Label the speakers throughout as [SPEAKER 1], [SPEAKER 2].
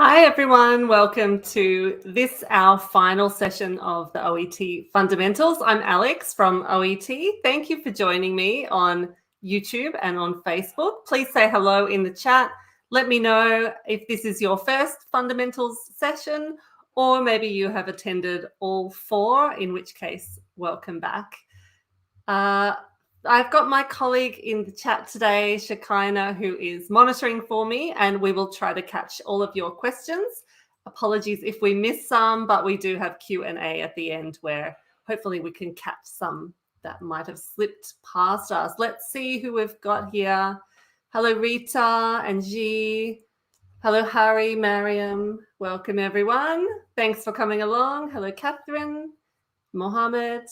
[SPEAKER 1] Hi everyone, welcome to our final session of the OET Fundamentals. I'm Alex from OET. Thank you for joining me on YouTube and on Facebook. Please say hello in the chat. Let me know if this is your first Fundamentals session or maybe you have attended all four, in which case, welcome back. I've got my colleague in the chat today, Shakina, who is monitoring for me, and we will try to catch all of your questions. Apologies if we miss some, but we do have Q&A at the end where hopefully we can catch some that might have slipped past us. Let's see who we've got here. Hello, Rita and G. Hello, Harry, Mariam. Welcome, everyone. Thanks for coming along. Hello, Catherine, Mohammed.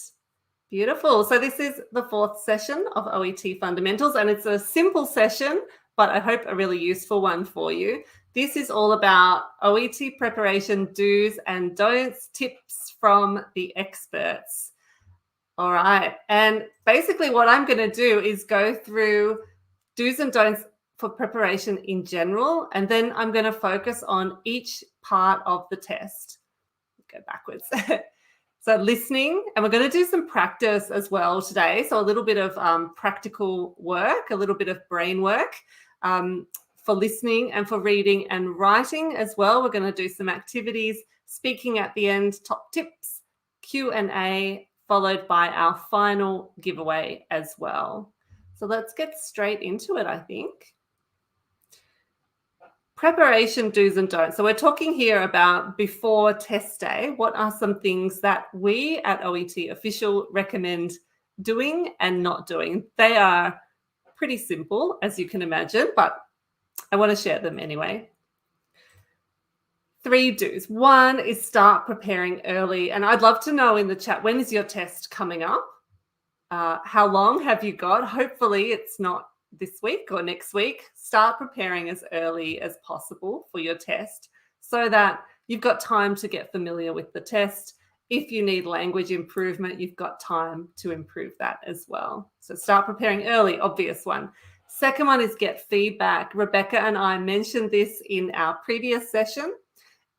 [SPEAKER 1] Beautiful. So this is the fourth session of OET Fundamentals, and it's a simple session, but I hope a really useful one for you. This is all about OET preparation do's and don'ts, tips from the experts. All right. And basically what I'm going to do is go through do's and don'ts for preparation in general, and then I'm going to focus on each part of the test. Go backwards. So listening, and we're going to do some practice as well today. So a little bit of practical work, a little bit of brain work for listening and for reading and writing as well. We're going to do some activities, speaking at the end, top tips, Q&A, followed by our final giveaway as well. So let's get straight into it, I think. Preparation do's and don'ts. So we're talking here about before test day. What are some things that we at OET Official recommend doing and not doing? They are pretty simple, as you can imagine, but I want to share them anyway. 3 do's. 1 is start preparing early. And I'd love to know in the chat, when is your test coming up? How long have you got? Hopefully it's not this week or next week. Start preparing as early as possible for your test so that you've got time to get familiar with the test. If you need language improvement, you've got time to improve that as well. So start preparing early, obvious one. Second one is get feedback. Rebecca and I mentioned this in our previous session.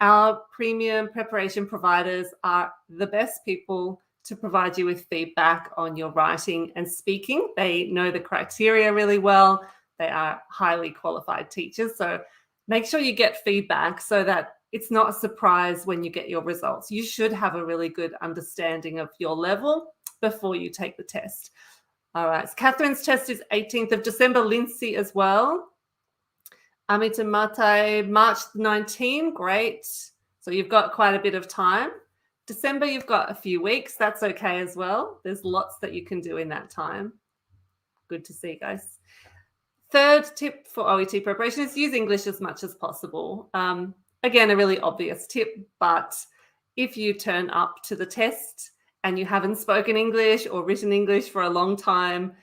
[SPEAKER 1] Our premium preparation providers are the best people to provide you with feedback on your writing and speaking. They know the criteria really well. They are highly qualified teachers. So make sure you get feedback so that it's not a surprise when you get your results. You should have a really good understanding of your level before you take the test. All right, so Catherine's test is 18th of December. Lindsay as well. Amita Mate, March 19, great. So you've got quite a bit of time. December, you've got a few weeks. That's okay as well. There's lots that you can do in that time. Good to see, guys. Third tip for OET preparation is use English as much as possible. Again, a really obvious tip, but if you turn up to the test and you haven't spoken English or written English for a long time,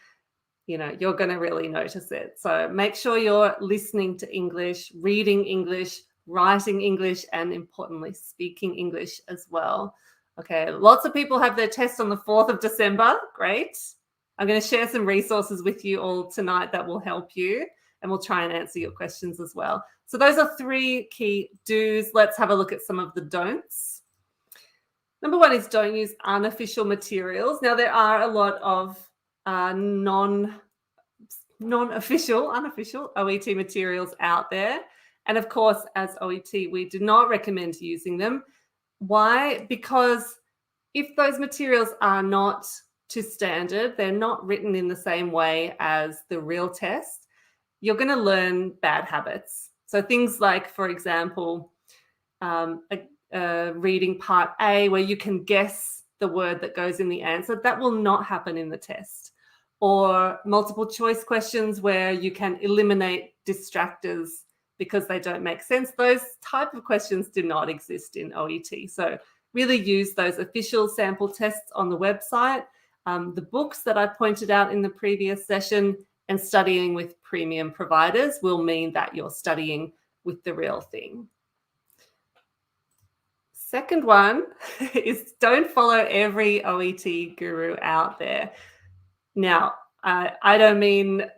[SPEAKER 1] you're going to really notice it. So make sure you're listening to English, reading English, writing English, and importantly, speaking English as well. Okay, lots of people have their test on the 4th of December. Great. I'm going to share some resources with you all tonight that will help you, and we'll try and answer your questions as well. So those are 3 key do's. Let's have a look at some of the don'ts. Number 1 is don't use unofficial materials. Now, there are a lot of unofficial OET materials out there. And of course, as OET, we do not recommend using them. Why? Because if those materials are not to standard, they're not written in the same way as the real test, you're going to learn bad habits. So things like, for example, reading part A where you can guess the word that goes in the answer, that will not happen in the test. Or multiple choice questions where you can eliminate distractors because they don't make sense. Those type of questions do not exist in OET. So really use those official sample tests on the website, the books that I pointed out in the previous session, and studying with premium providers will mean that you're studying with the real thing. Second one is don't follow every OET guru out there. Now, I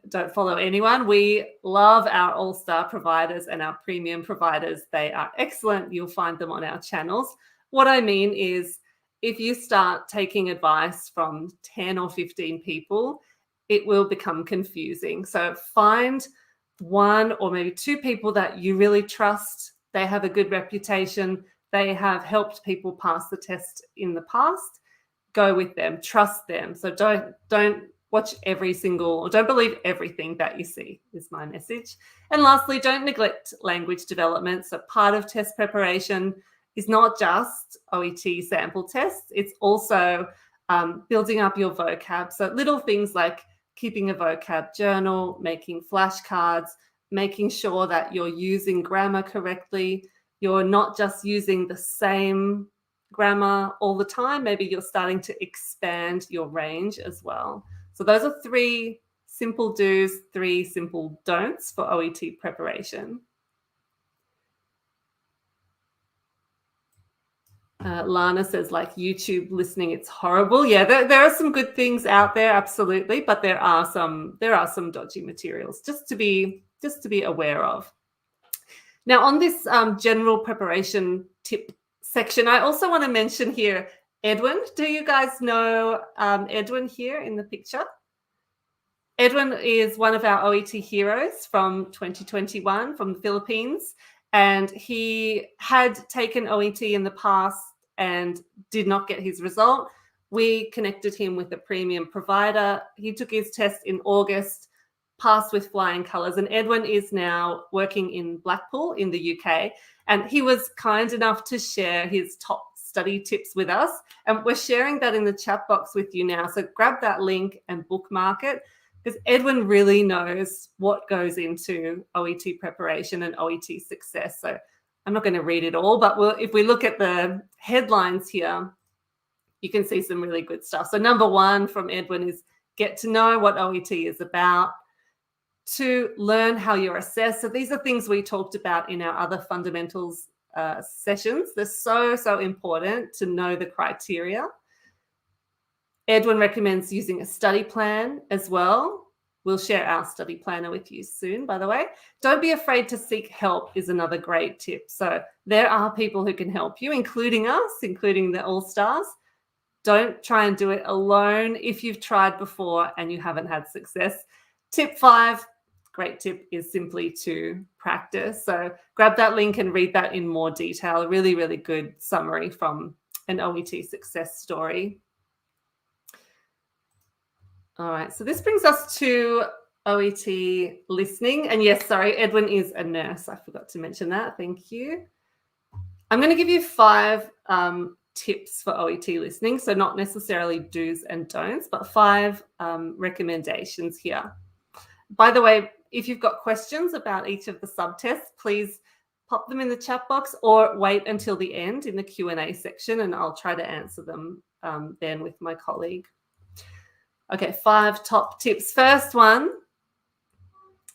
[SPEAKER 1] don't follow anyone. We love our all-star providers and our premium providers. They are excellent. You'll find them on our channels. What I mean is, if you start taking advice from 10 or 15 people, it will become confusing. So find one or maybe two people that you really trust. They have a good reputation. They have helped people pass the test in the past. Go with them, trust them. So don't watch don't believe everything that you see, is my message. And lastly, don't neglect language development. So part of test preparation is not just OET sample tests, it's also building up your vocab. So little things like keeping a vocab journal, making flashcards, making sure that you're using grammar correctly. You're not just using the same grammar all the time. Maybe you're starting to expand your range as well. So those are 3 simple do's, 3 simple don'ts for OET preparation. Lana says, like YouTube listening, it's horrible. Yeah, there are some good things out there, absolutely, but there are some dodgy materials just to be aware of. Now, on this general preparation tip section, I also want to mention here Edwin. Do you guys know Edwin here in the picture? Edwin is one of our OET heroes from 2021 from the Philippines, and he had taken OET in the past and did not get his result. We connected him with a premium provider. He took his test in August, passed with flying colors, and Edwin is now working in Blackpool in the UK, and he was kind enough to share his top study tips with us, and we're sharing that in the chat box with you now. So grab that link and bookmark it, because Edwin really knows what goes into OET preparation and OET success. So I'm not going to read it all, but if we look at the headlines here, you can see some really good stuff. So number 1 from Edwin is get to know what OET is about. 2, learn how you're assessed. So these are things we talked about in our other fundamentals sessions. They're so important to know the criteria. Edwin recommends using a study plan as well. We'll share our study planner with you soon, by the way. Don't be afraid to seek help is another great tip. So there are people who can help you, including us, including the All-Stars. Don't try and do it alone if you've tried before and you haven't had success. Tip 5, great tip, is simply to practice. So grab that link and read that in more detail. Really, really good summary from an OET success story. All right, so this brings us to OET listening. And yes, sorry, Edwin is a nurse. I forgot to mention that. Thank you. I'm going to give you 5 tips for OET listening. So not necessarily do's and don'ts, but 5 recommendations here. By the way, if you've got questions about each of the subtests, please pop them in the chat box or wait until the end in the Q&A section, and I'll try to answer them then with my colleague. Okay, 5 top tips. First one,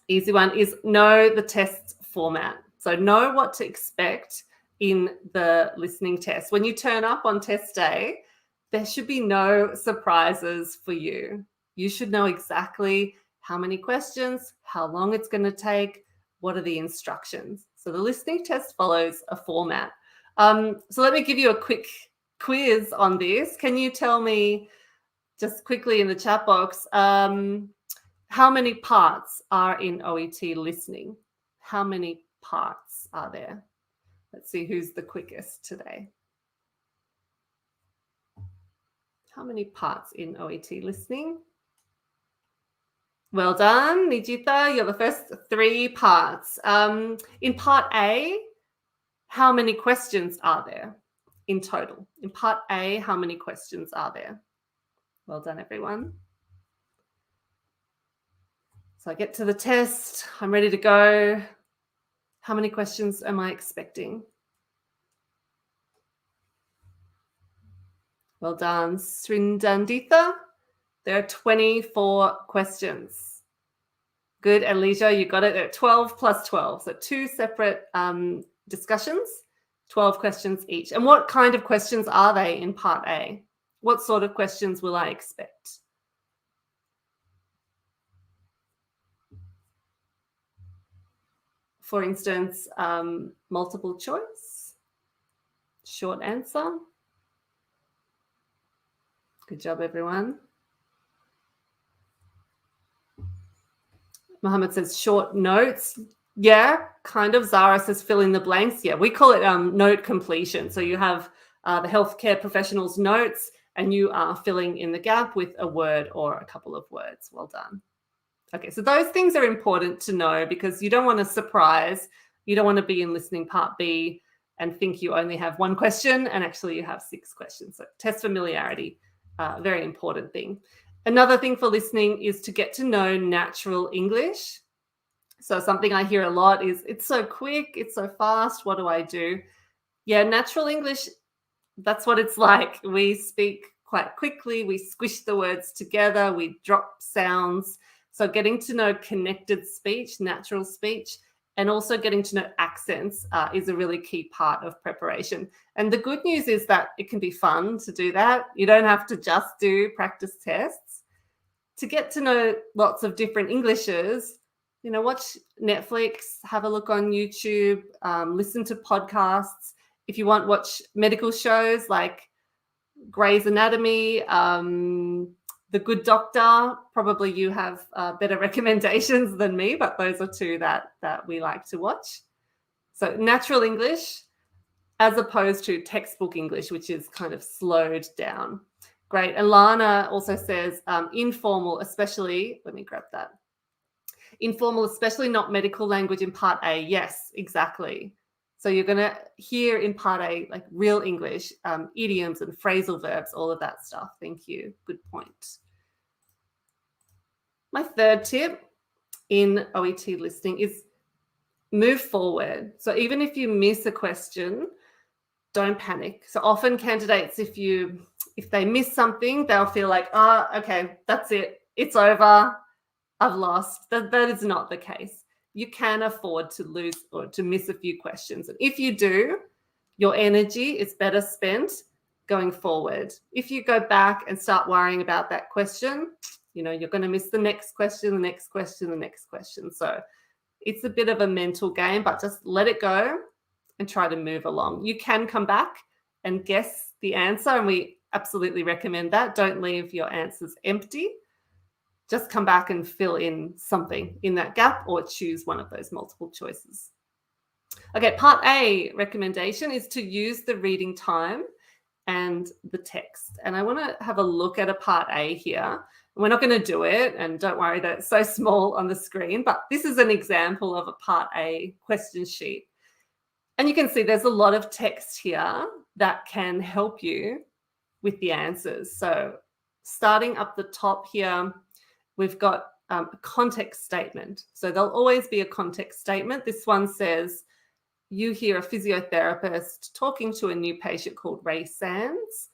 [SPEAKER 1] easy one, is know the test format. So know what to expect in the listening test. When you turn up on test day, there should be no surprises for you. You should know exactly how many questions, how long it's going to take, what are the instructions. So the listening test follows a format. So let me give you a quick quiz on this. Can you tell me just quickly in the chat box, how many parts are in OET listening? How many parts are there? Let's see who's the quickest today. How many parts in OET listening? Well done, Nijita. You're the first 3 parts. In part A, how many questions are there in total? In part A, how many questions are there? Well done, everyone. So I get to the test. I'm ready to go. How many questions am I expecting? Well done, Srindanditha. There are 24 questions. Good, Alicia, you got it. There are 12 plus 12. So 2 separate discussions, 12 questions each. And what kind of questions are they in part A? What sort of questions will I expect? For instance, multiple choice, short answer. Good job, everyone. Mohammed says short notes. Yeah, kind of. Zara says fill in the blanks. Yeah, we call it note completion. So you have the healthcare professional's notes and you are filling in the gap with a word or a couple of words. Well done. Okay, so those things are important to know because you don't want to surprise. You don't want to be in listening part B and think you only have one question and actually you have 6 questions. So test familiarity, very important thing. Another thing for listening is to get to know natural English. So something I hear a lot is, it's so quick, it's so fast, what do I do? Yeah, natural English, that's what it's like. We speak quite quickly, we squish the words together, we drop sounds. So getting to know connected speech, natural speech, and also getting to know accents is a really key part of preparation. And the good news is that it can be fun to do that. You don't have to just do practice tests. To get to know lots of different Englishes, watch Netflix, have a look on YouTube, listen to podcasts. If you want, watch medical shows like Grey's Anatomy, The Good Doctor. Probably you have better recommendations than me, but those are 2 that we like to watch. So natural English as opposed to textbook English, which is kind of slowed down. Great. And Lana also says informal, especially, let me grab that. Informal, especially not medical language in part A. Yes, exactly. So you're going to hear in part A, like real English, idioms and phrasal verbs, all of that stuff. Thank you. Good point. My third tip in OET listening is move forward. So even if you miss a question, don't panic. So often candidates, if they miss something, they'll feel like, okay, that's it. It's over. I've lost. That is not the case. You can afford to lose or to miss a few questions. And if you do, your energy is better spent going forward. If you go back and start worrying about that question, you're going to miss the next question, the next question, the next question. So it's a bit of a mental game, but just let it go and try to move along. You can come back and guess the answer, and we absolutely recommend that. Don't leave your answers empty. Just come back and fill in something in that gap or choose one of those multiple choices. Okay, part A recommendation is to use the reading time and the text. And I want to have a look at a part A here. We're not going to do it, and don't worry that it's so small on the screen, but this is an example of a part A question sheet. And you can see there's a lot of text here that can help you with the answers. So starting up the top here, we've got a context statement. So there'll always be a context statement. This one says, you hear a physiotherapist talking to a new patient called Ray Sands,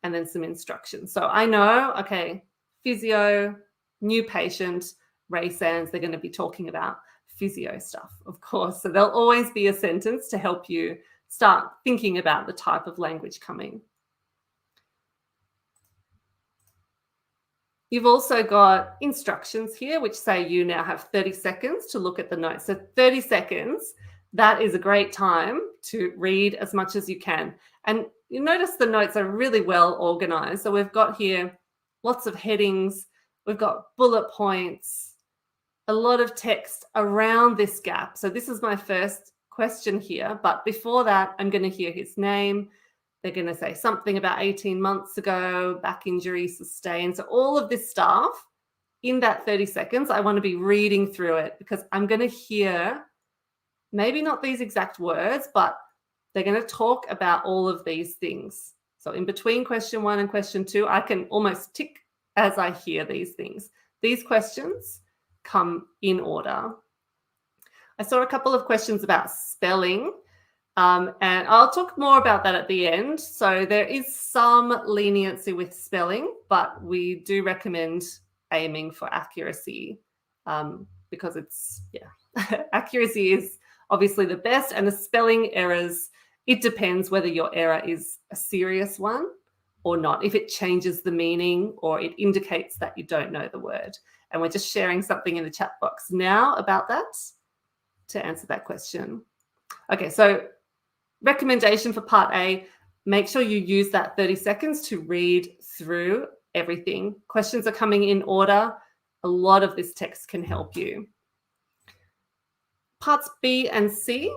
[SPEAKER 1] and then some instructions. So I know, okay, physio, new patient, Ray Sands, they're going to be talking about physio stuff, of course. So there'll always be a sentence to help you start thinking about the type of language coming. You've also got instructions here, which say you now have 30 seconds to look at the notes. So 30 seconds, that is a great time to read as much as you can. And you notice the notes are really well organized. So we've got here lots of headings. We've got bullet points, a lot of text around this gap. So this is my first question here. But before that, I'm going to hear his name. They're going to say something about 18 months ago, back injury sustained. So all of this stuff in that 30 seconds, I want to be reading through it because I'm going to hear maybe not these exact words, but they're going to talk about all of these things. So in between question 1 and question 2, I can almost tick as I hear these things. These questions come in order. I saw a couple of questions about spelling. And I'll talk more about that at the end. So there is some leniency with spelling, but we do recommend aiming for accuracy because it's, accuracy is obviously the best. And the spelling errors, it depends whether your error is a serious one or not, if it changes the meaning or it indicates that you don't know the word. And we're just sharing something in the chat box now about that. to answer that question. Okay, so recommendation for part A, make sure you use that 30 seconds to read through everything. Questions are coming in order. A lot of this text can help you. Parts B and C,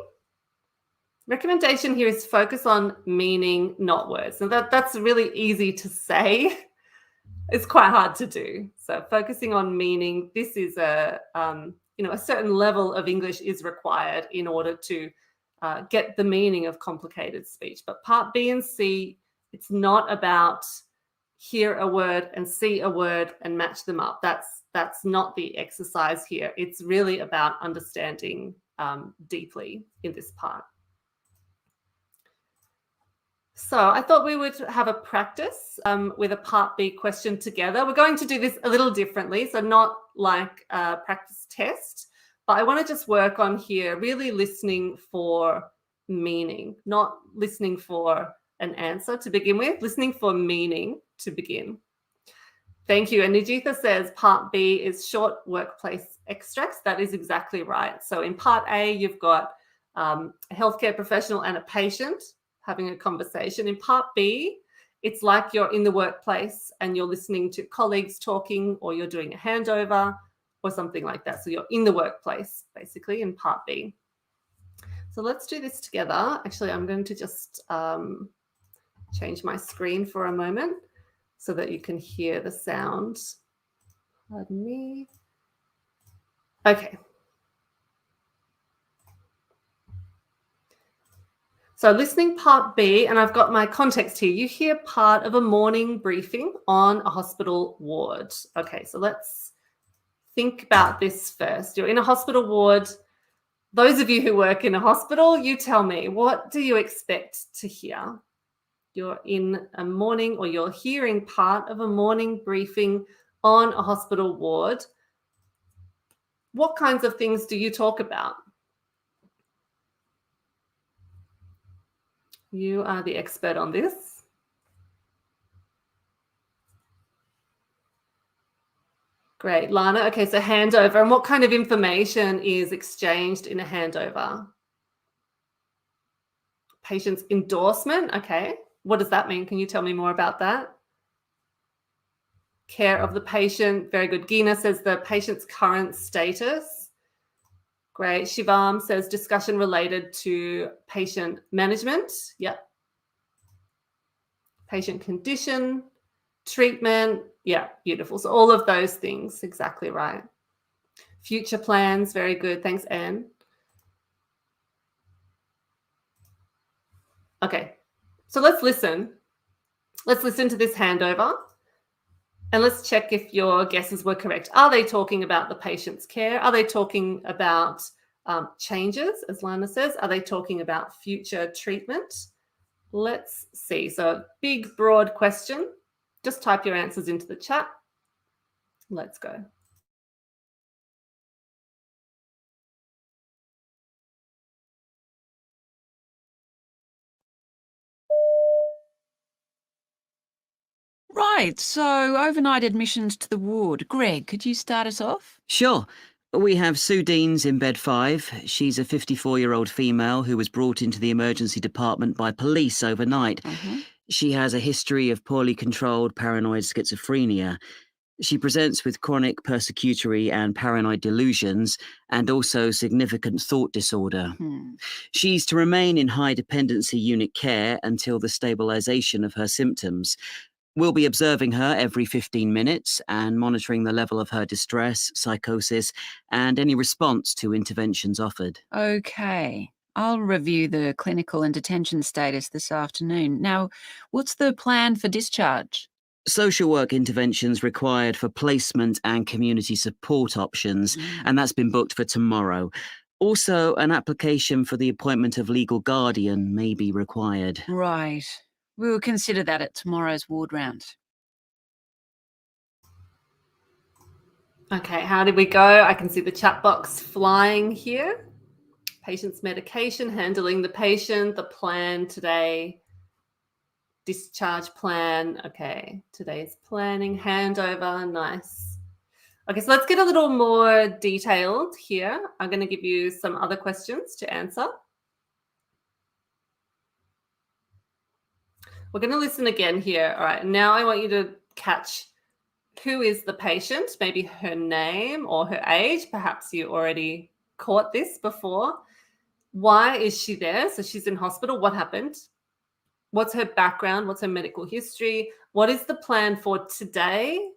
[SPEAKER 1] recommendation here is focus on meaning, not words. And that's really easy to say. It's quite hard to do. So focusing on meaning, this is a certain level of English is required in order to get the meaning of complicated speech. But part B and C, it's not about hear a word and see a word and match them up. That's not the exercise here. It's really about understanding deeply in this part. So I thought we would have a practice with a part B question together. We're going to do this a little differently, so not like a practice test, but I want to just work on here really listening for meaning, not listening for an answer to begin with, listening for meaning to begin. Thank you. And Nijitha says part B is short workplace extracts. That is exactly right. So in part A, you've got a healthcare professional and a patient having a conversation. In part B, it's like you're in the workplace and you're listening to colleagues talking, or you're doing a handover or something like that. So you're in the workplace, basically, in part B. So let's do this together. Actually, I'm going to just change my screen for a moment so that you can hear the sound. Pardon me. Okay. So listening part B, and I've got my context here. You hear part of a morning briefing on a hospital ward. Okay, so let's think about this first. You're in a hospital ward. Those of you who work in a hospital, you tell me, what do you expect to hear? You're in a morning, or you're hearing part of a morning briefing on a hospital ward. What kinds of things do you talk about? You are the expert on this. Great, Lana. Okay, so handover. And what kind of information is exchanged in a handover? Patient's endorsement. Okay. What does that mean? Can you tell me more about that? Care of the patient. Very good. Gina says the patient's current status. Great. Shivam says discussion related to patient management. Yep. Patient condition, treatment. Yeah, beautiful. So all of those things, exactly right. Future plans. Very good. Thanks, Anne. Okay, so let's listen. Let's listen to this handover. And let's check if your guesses were correct. Are they talking about the patient's care? Are they talking about changes, as Lana says? Are they talking about future treatment? Let's see. So big, broad question. Just type your answers into the chat. Let's go.
[SPEAKER 2] Right, so overnight admissions to the ward. Greg, could you start us off?
[SPEAKER 3] Sure. We have Sue Deans in bed 5. She's a 54-year-old female who was brought into the emergency department by police overnight. She has a history of poorly controlled paranoid schizophrenia. She presents with chronic persecutory and paranoid delusions and also significant thought disorder. She's to remain in high dependency unit care until the stabilization of her symptoms. We'll be observing her every 15 minutes and monitoring the level of her distress, psychosis, and any response to interventions offered.
[SPEAKER 2] Okay, I'll review the clinical and detention status this afternoon. Now, what's the plan for discharge?
[SPEAKER 3] Social work interventions required for placement and community support options, and that's been booked for tomorrow. Also, an application for the appointment of legal guardian may be required.
[SPEAKER 2] Right. We'll consider that at tomorrow's ward round.
[SPEAKER 1] Okay, how did we go? I can see the chat box flying here. Patient's medication, handling the patient, the plan today, discharge plan. Okay, today's planning, handover, nice. Okay, so let's get a little more detailed here. I'm going to give you some other questions to answer. We're going to listen again here. All right, now I want you to catch who is the patient, maybe her name or her age. Perhaps you already caught this before. Why is she there? So she's in hospital. What happened? What's her background? What's her medical history? What is the plan for today?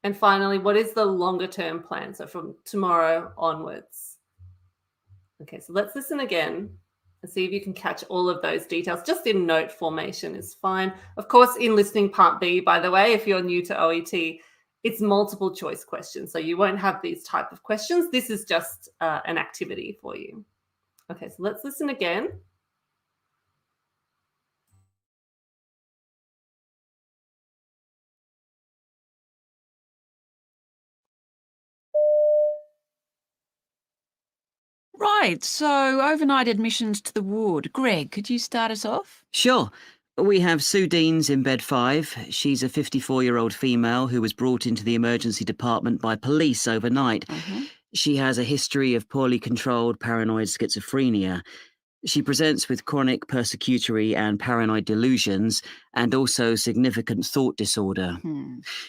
[SPEAKER 1] And finally, what is the longer term plan? So from tomorrow onwards. Okay, so let's listen again and see if you can catch all of those details. Just in note formation is fine. Of course, in listening part B, by the way, if you're new to OET, it's multiple choice questions. So you won't have these type of questions. This is just an activity for you. Okay, so let's listen again.
[SPEAKER 2] Right, so overnight admissions to the ward. Greg, could you start us off?
[SPEAKER 3] Sure. We have Sue Deans in bed 5. She's a 54-year-old female who was brought into the emergency department by police overnight. She has a history of poorly controlled paranoid schizophrenia. She presents with chronic persecutory and paranoid delusions and also significant thought disorder.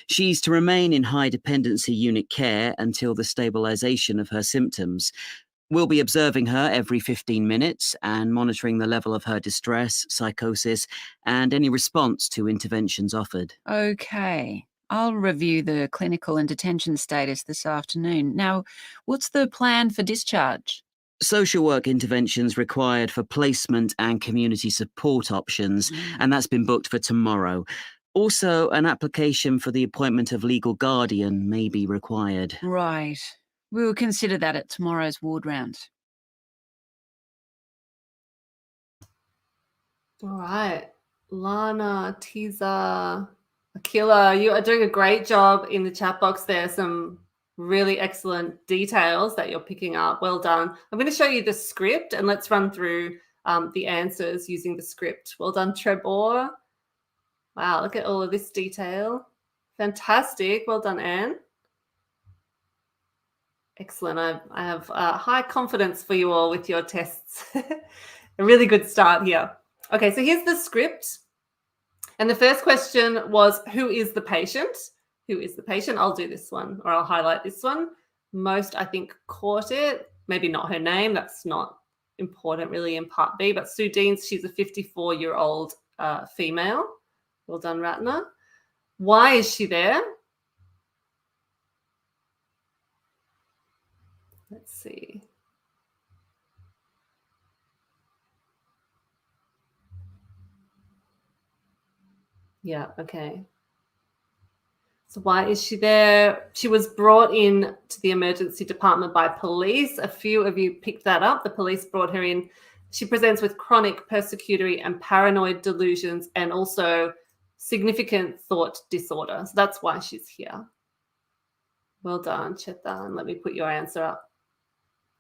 [SPEAKER 3] She's to remain in high dependency unit care until the stabilization of her symptoms. We'll be observing her every 15 minutes and monitoring the level of her distress, psychosis, and any response to interventions offered.
[SPEAKER 2] Okay, I'll review the clinical and detention status this afternoon. Now, what's the plan for discharge?
[SPEAKER 3] Social work interventions required for placement and community support options, and that's been booked for tomorrow. Also, an application for the appointment of legal guardian may be required.
[SPEAKER 2] Right. We'll consider that at tomorrow's ward round.
[SPEAKER 1] All right. Lana, Tiza, Akila, you are doing a great job in the chat box there. Some really excellent details that you're picking up. Well done. I'm going to show you the script and let's run through the answers using the script. Well done, Trebor. Wow, look at all of this detail. Fantastic. Well done, Anne. Excellent. I have high confidence for you all with your tests. A really good start here. Okay, so here's the script. And the first question was, who is the patient? Who is the patient? I'll do this one, or I'll highlight this one. Most, I think, caught it. Maybe not her name. That's not important really in part B. But Sue Deans, she's a 54-year-old female. Well done, Ratner. Why is she there? Let's see. Yeah, okay. So why is she there? She was brought in to the emergency department by police. A few of you picked that up. The police brought her in. She presents with chronic persecutory and paranoid delusions and also significant thought disorder. So that's why she's here. Well done, Chetan. Let me put your answer up.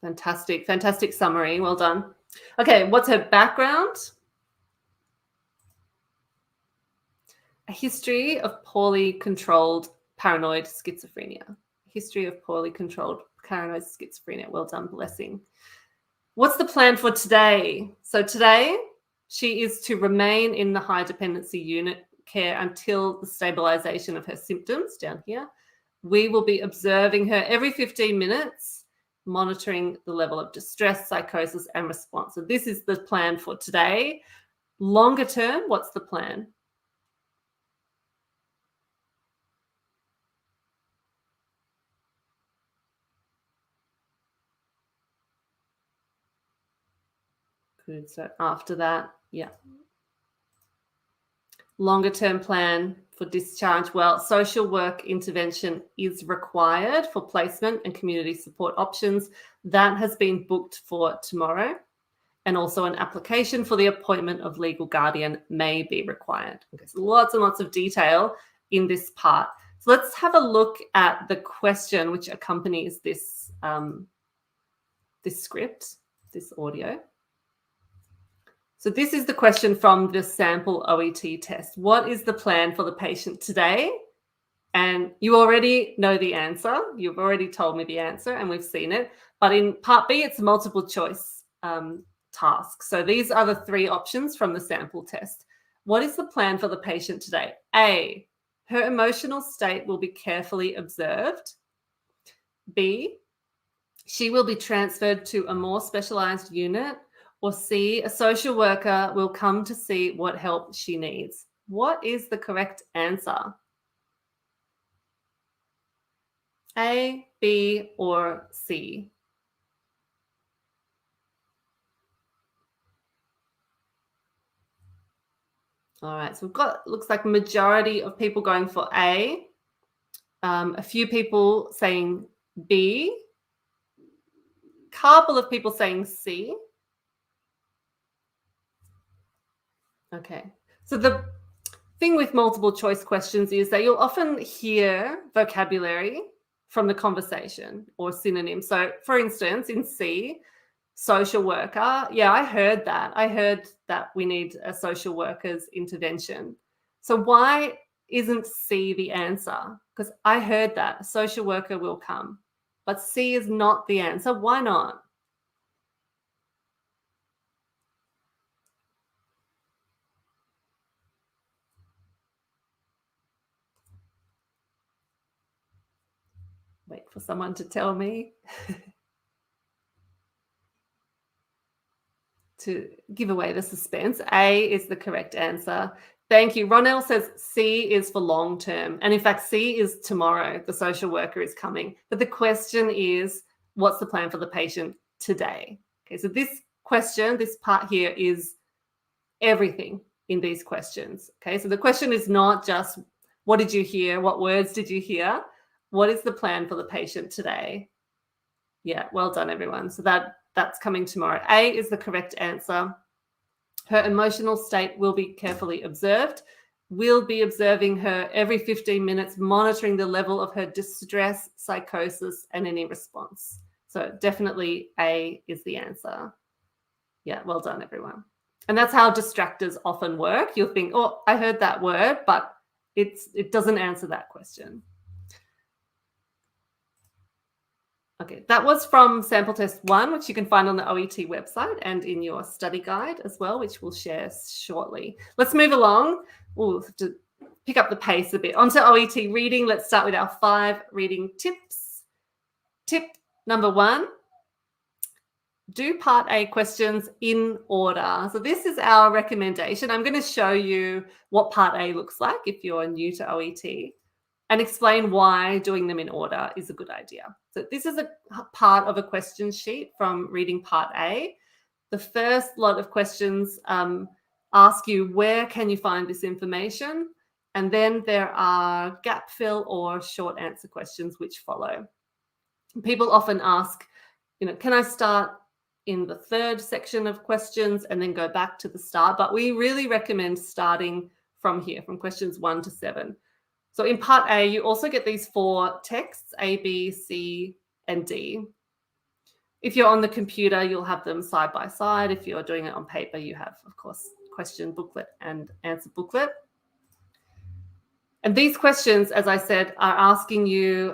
[SPEAKER 1] Fantastic. Fantastic summary. Well done. Okay, what's her background? A history of poorly controlled paranoid schizophrenia. History of poorly controlled paranoid schizophrenia. Well done, Blessing. What's the plan for today? So today, she is to remain in the high dependency unit care until the stabilization of her symptoms down here. We will be observing her every 15 minutes, monitoring the level of distress, psychosis, and response. So this is the plan for today. Longer term, what's the plan? Good. So after that, yeah. Longer term plan for discharge. Well, social work intervention is required for placement and community support options. That has been booked for tomorrow. And also an application for the appointment of legal guardian may be required. Okay, so lots and lots of detail in this part. So let's have a look at the question which accompanies this, this script, this audio. So this is the question from the sample OET test. What is the plan for the patient today? And you already know the answer. You've already told me the answer and we've seen it. But in part B, it's a multiple choice task. So these are the 3 options from the sample test. What is the plan for the patient today? A, her emotional state will be carefully observed. B, she will be transferred to a more specialized unit. Or C, a social worker will come to see what help she needs. What is the correct answer? A, B, or C? All right, so we've got, looks like majority of people going for A, a few people saying B, couple of people saying C. Okay, so the thing with multiple choice questions is that you'll often hear vocabulary from the conversation or synonyms. So for instance, in C, social worker, yeah, I heard that. I heard that we need a social worker's intervention. So why isn't C the answer? Because I heard that a social worker will come, but C is not the answer. Why not? Wait for someone to tell me. To give away the suspense, A is the correct answer. Thank you. Ronell says C is for long term. And in fact, C is tomorrow. The social worker is coming. But the question is, what's the plan for the patient today? Okay, so this question, this part here is everything in these questions. Okay, so the question is not just what did you hear? What words did you hear? What is the plan for the patient today? Yeah, well done, everyone. So that's coming tomorrow. A is the correct answer. Her emotional state will be carefully observed. We'll be observing her every 15 minutes, monitoring the level of her distress, psychosis, and any response. So definitely A is the answer. Yeah, well done, everyone. And that's how distractors often work. You'll think, oh, I heard that word, but it doesn't answer that question. Okay, that was from sample test 1, which you can find on the OET website and in your study guide as well, which we'll share shortly. Let's move along. We'll have to pick up the pace a bit. Onto OET reading. Let's start with our 5 reading tips. Tip number 1, do part A questions in order. So this is our recommendation. I'm going to show you what part A looks like if you're new to OET, and explain why doing them in order is a good idea. So this is a part of a question sheet from reading part A. The first lot of questions ask you, where can you find this information? And then there are gap fill or short answer questions which follow. People often ask, can I start in the 3rd section of questions and then go back to the start? But we really recommend starting from here, from questions 1 to 7. So in part A, you also get these 4 texts, A, B, C, and D. If you're on the computer, you'll have them side by side. If you're doing it on paper, you have, of course, question booklet and answer booklet. And these questions, as I said, are asking you,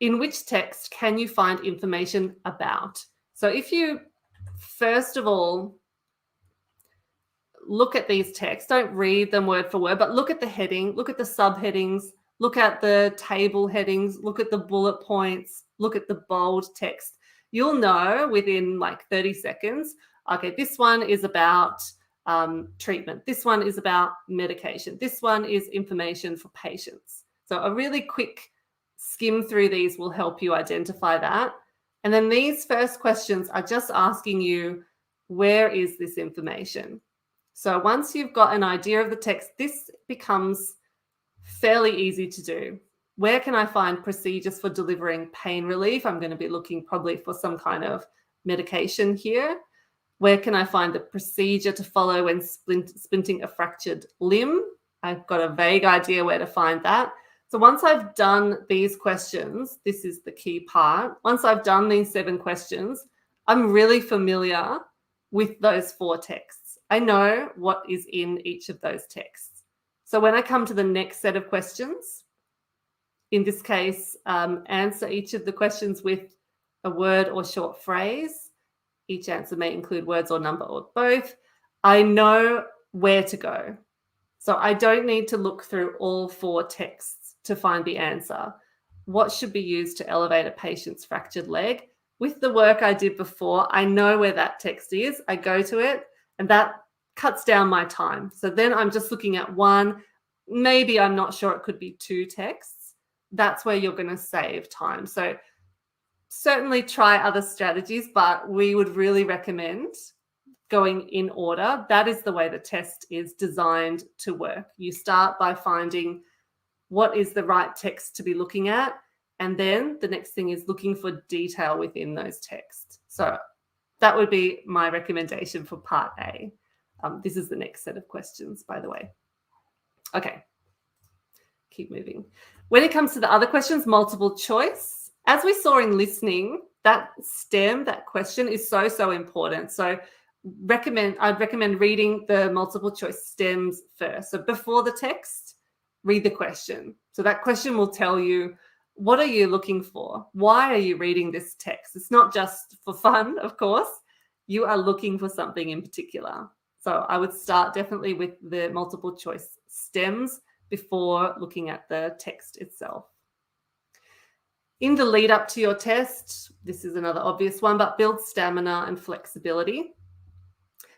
[SPEAKER 1] in which text can you find information about? So if you, first of all, look at these texts, don't read them word for word, but look at the heading, look at the subheadings, look at the table headings, look at the bullet points, look at the bold text. You'll know within like 30 seconds, okay, this one is about treatment. This one is about medication. This one is information for patients. So a really quick skim through these will help you identify that. And then these first questions are just asking you, where is this information? So once you've got an idea of the text, this becomes fairly easy to do. Where can I find procedures for delivering pain relief? I'm going to be looking probably for some kind of medication here. Where can I find the procedure to follow when splinting a fractured limb? I've got a vague idea where to find that. So once I've done these questions, this is the key part. Once I've done these 7 questions, I'm really familiar with those 4 texts. I know what is in each of those texts. So when I come to the next set of questions, in this case, answer each of the questions with a word or short phrase. Each answer may include words or number or both. I know where to go. So I don't need to look through all 4 texts to find the answer. What should be used to elevate a patient's fractured leg? With the work I did before, I know where that text is. I go to it, and that cuts down my time. So then I'm just looking at one. Maybe I'm not sure, it could be 2 texts. That's where you're going to save time. So certainly try other strategies, but we would really recommend going in order. That is the way the test is designed to work. You start by finding what is the right text to be looking at, and then the next thing is looking for detail within those texts. So that would be my recommendation for part A. This is the next set of questions, by the way. Okay, keep moving. When it comes to the other questions, multiple choice, as we saw in listening, that STEM, that question is so important. So I'd recommend reading the multiple choice stems first. So before the text, read the question. So that question will tell you, what are you looking for? Why are you reading this text? It's not just for fun, of course. You are looking for something in particular. So I would start definitely with the multiple choice stems before looking at the text itself. In the lead up to your test, this is another obvious one, but build stamina and flexibility.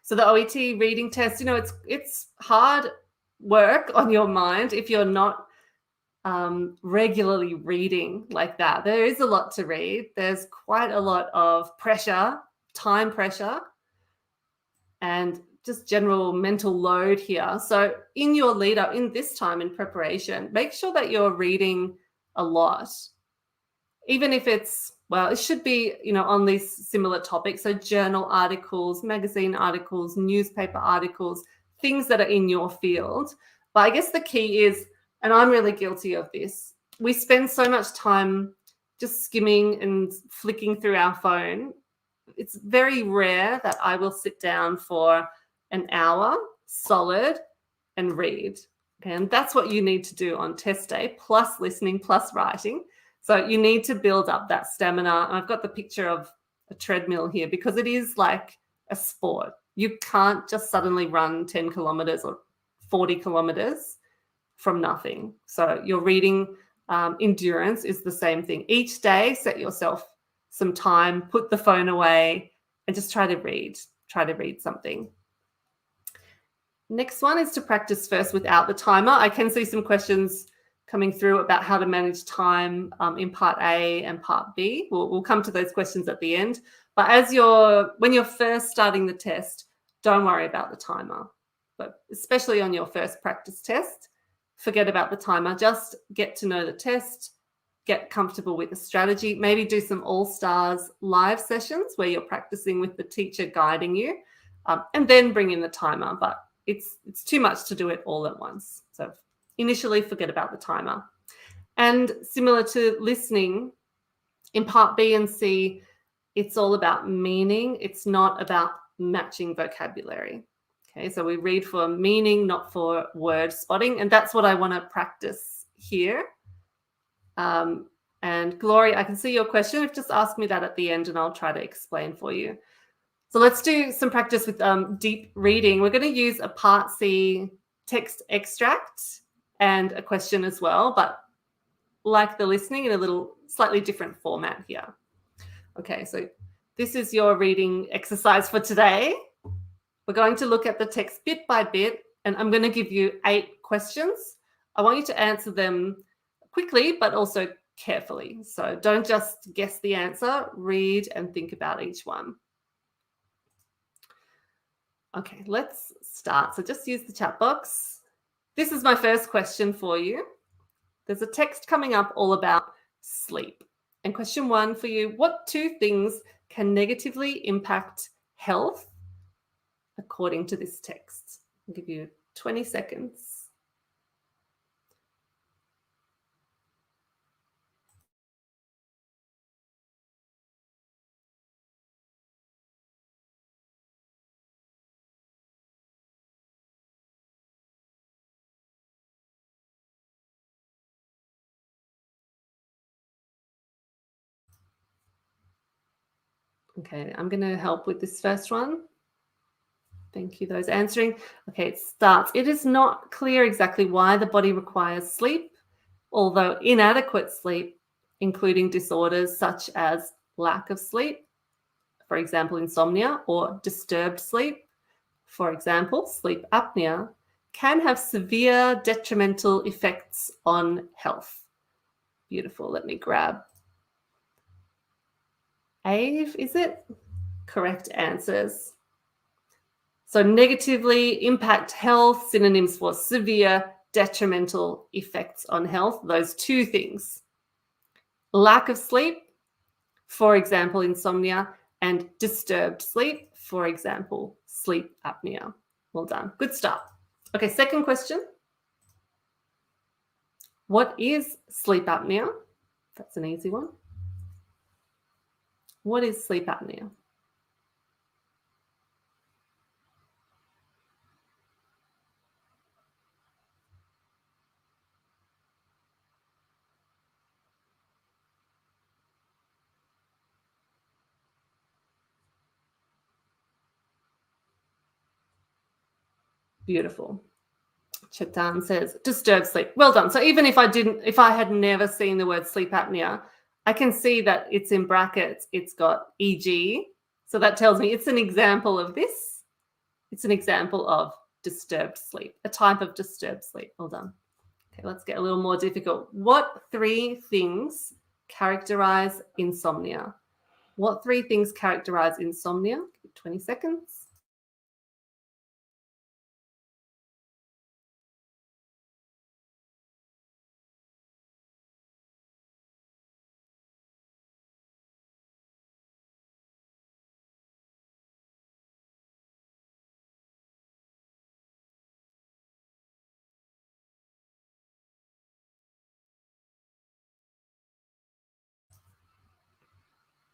[SPEAKER 1] So the OET reading test, it's hard work on your mind if you're not regularly reading like that. There is a lot to read. There's quite a lot of pressure, time pressure, and just general mental load here. So in your lead up, in this time in preparation, make sure that you're reading a lot. Even if it's, well, it should be, on these similar topics. So journal articles, magazine articles, newspaper articles, things that are in your field. But I guess the key is, and I'm really guilty of this, we spend so much time just skimming and flicking through our phone. It's very rare that I will sit down for an hour solid and read. Okay, and that's what you need to do on test day, plus listening, plus writing. So you need to build up that stamina. And I've got the picture of a treadmill here because it is like a sport. You can't just suddenly run 10 kilometers or 40 kilometers from nothing. So your reading endurance is the same thing. Each day, set yourself some time, put the phone away, and just try to read. Try to read something. Next one is to practice first without the timer. I can see some questions coming through about how to manage time in part A and part B. We'll come to those questions at the end. But when you're first starting the test, don't worry about the timer. But especially on your first practice test, forget about the timer. Just get to know the test, get comfortable with the strategy, maybe do some all-stars live sessions where you're practicing with the teacher guiding you, and then bring in the timer. But it's too much to do it all at once. So initially, forget about the timer. And similar to listening, in part B and C, it's all about meaning. It's not about matching vocabulary. Okay, so we read for meaning, not for word spotting. And that's what I want to practice here. And Glory, I can see your question. You've just asked me that at the end, and I'll try to explain for you. So let's do some practice with deep reading. We're going to use a part C text extract and a question as well, but like the listening, in a little slightly different format here. Okay, so this is your reading exercise for today. We're going to look at the text bit by bit, and I'm going to give you 8 questions. I want you to answer them quickly, but also carefully. So don't just guess the answer, read and think about each one. Okay, let's start. So just use the chat box. This is my first question for you. There's a text coming up all about sleep. And question 1 for you, what 2 things can negatively impact health according to this text? I'll give you 20 seconds. Okay, I'm going to help with this first one. Thank you, those answering. Okay, it starts. It is not clear exactly why the body requires sleep, although inadequate sleep, including disorders such as lack of sleep, for example, insomnia, or disturbed sleep, for example, sleep apnea, can have severe detrimental effects on health. Beautiful. Let me grab Ave, is it? Correct answers. So negatively impact health, synonyms for severe detrimental effects on health, those two things. Lack of sleep, for example, insomnia, and disturbed sleep, for example, sleep apnea. Well done. Good start. Okay, second question. What is sleep apnea? That's an easy one. What is sleep apnea? Beautiful. Chetan says disturbed sleep. Well done. So even if I had never seen the word sleep apnea, I can see that it's in brackets. It's got EG. So that tells me it's an example of this. It's an example of disturbed sleep, a type of disturbed sleep. Well done. Okay, let's get a little more difficult. What three things characterize insomnia? What three things characterize insomnia? 20 seconds.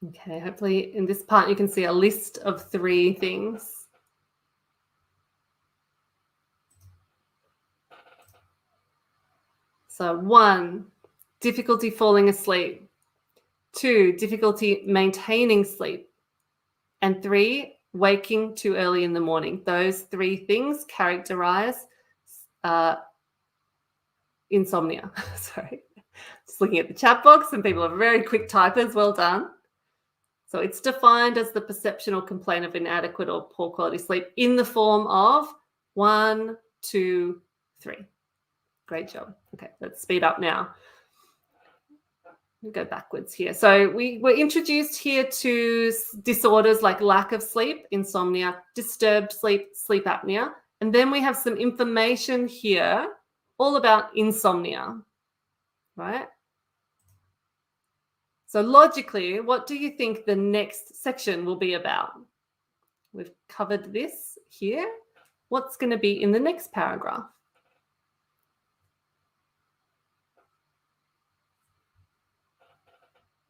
[SPEAKER 1] Okay, hopefully in this part you can see a list of three things. So 1, difficulty falling asleep. 2, difficulty maintaining sleep. And 3, waking too early in the morning. Those three things characterize insomnia. Sorry. Just looking at the chat box, and people are very quick typers. Well done. So it's defined as the perception or complaint of inadequate or poor quality sleep in the form of 1, 2, 3. Great job. Okay, let's speed up now. We'll go backwards here. So we were introduced here to disorders like lack of sleep, insomnia, disturbed sleep, sleep apnea. And then we have some information here all about insomnia, right? So logically, what do you think the next section will be about? We've covered this here. What's going to be in the next paragraph?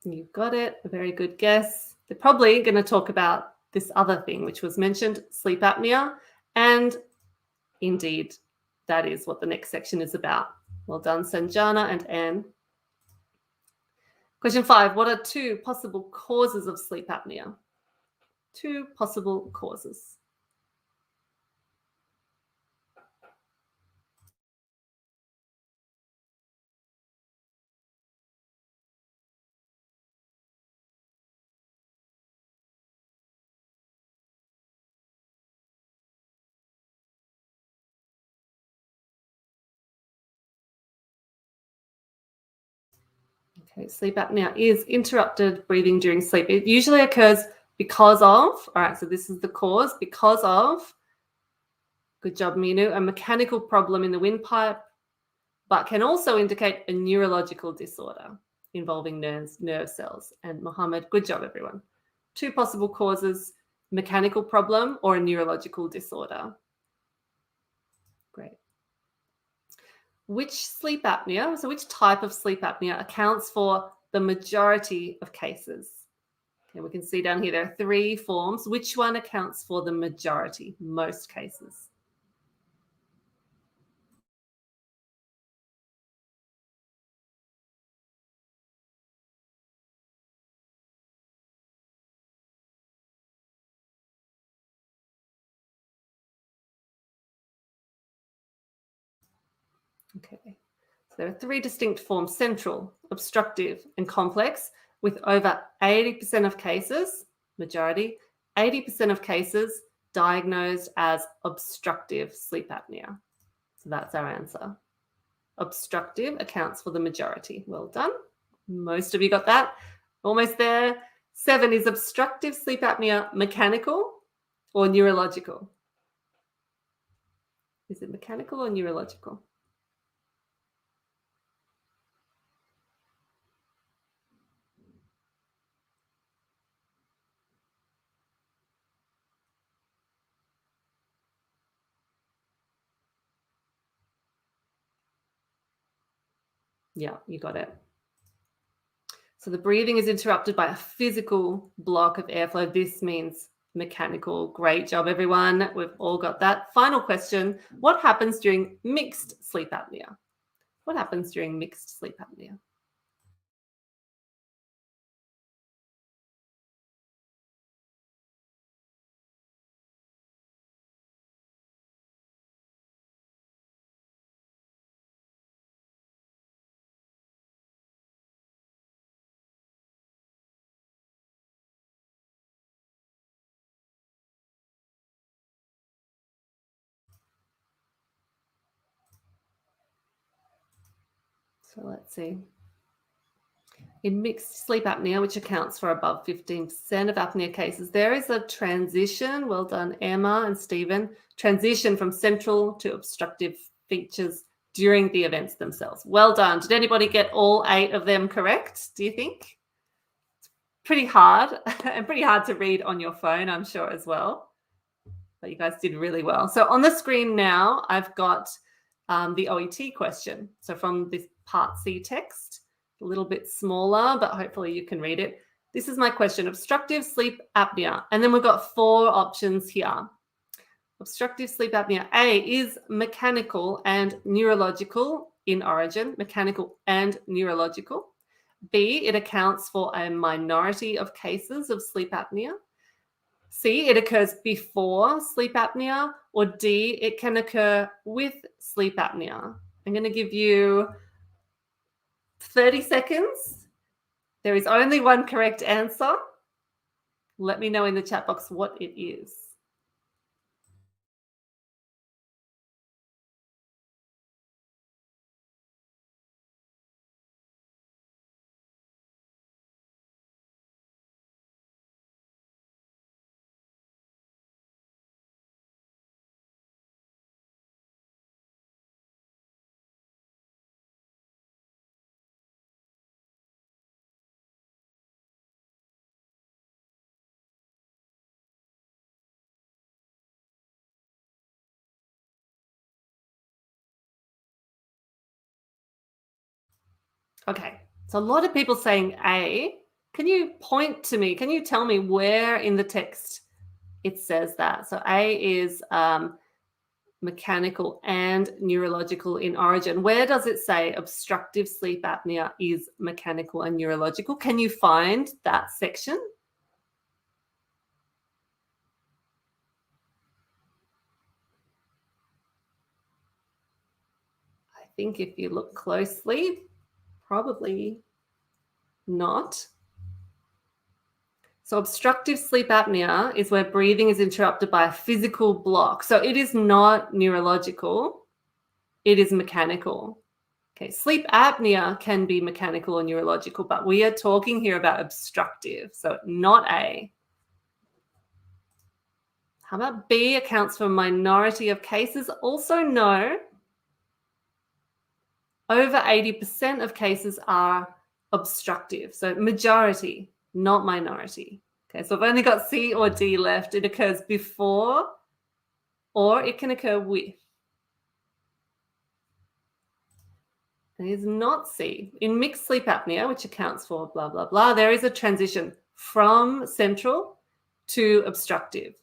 [SPEAKER 1] You've got it. A very good guess. They're probably going to talk about this other thing, which was mentioned, sleep apnea. And indeed, that is what the next section is about. Well done, Sanjana and Anne. Question 5, what are 2 possible causes of sleep apnea? 2 possible causes. Okay, sleep apnea is interrupted breathing during sleep. It usually occurs because of, all right, so this is the cause, because of, good job, Minu, a mechanical problem in the windpipe, but can also indicate a neurological disorder involving nerve cells. And Mohammed, good job, everyone. 2 possible causes, mechanical problem or a neurological disorder. Great. Which sleep apnea, so which type of sleep apnea accounts for the majority of cases? Okay, we can see down here there are 3 forms. Which one accounts for the majority, most cases? Okay. So there are three distinct forms: central, obstructive, and complex, with over 80% of cases, majority, 80% of cases diagnosed as obstructive sleep apnea. So that's our answer. Obstructive accounts for the majority. Well done. Most of you got that. Almost there. 7 is obstructive sleep apnea mechanical or neurological? Is it mechanical or neurological? Yeah, you got it. So the breathing is interrupted by a physical block of airflow. This means mechanical. Great job, everyone. We've all got that. Final question. What happens during mixed sleep apnea? What happens during mixed sleep apnea? So let's see. In mixed sleep apnea, which accounts for above 15% of apnea cases, there is a transition. Well done, Emma and Stephen. Transition from central to obstructive features during the events themselves. Well done. Did anybody get all 8 of them correct, do you think? It's pretty hard and pretty hard to read on your phone, I'm sure, as well. But you guys did really well. So on the screen now, I've got the OET question. So from this Part C text, a little bit smaller, but hopefully you can read it. This is my question: obstructive sleep apnea. And then we've got 4 options here. Obstructive sleep apnea. A is mechanical and neurological in origin, mechanical and neurological. B, it accounts for a minority of cases of sleep apnea. C, it occurs before sleep apnea. Or D, it can occur with sleep apnea. I'm going to give you 30 seconds. There is only one correct answer. Let me know in the chat box what it is. Okay, so a lot of people saying A. Can you point to me? Can you tell me where in the text it says that? So A is mechanical and neurological in origin. Where does it say obstructive sleep apnea is mechanical and neurological? Can you find that section? I think if you look closely, probably not. So obstructive sleep apnea is where breathing is interrupted by a physical block. So it is not neurological, it is mechanical. Okay, sleep apnea can be mechanical or neurological, but we are talking here about obstructive, so not A. How about B accounts for a minority of cases? Also no. Over 80% of cases are obstructive, so majority, not minority. Okay, so I've only got C or D left. It occurs before or it can occur with. It is not C. In mixed sleep apnea, which accounts for blah, blah, blah, there is a transition from central to obstructive.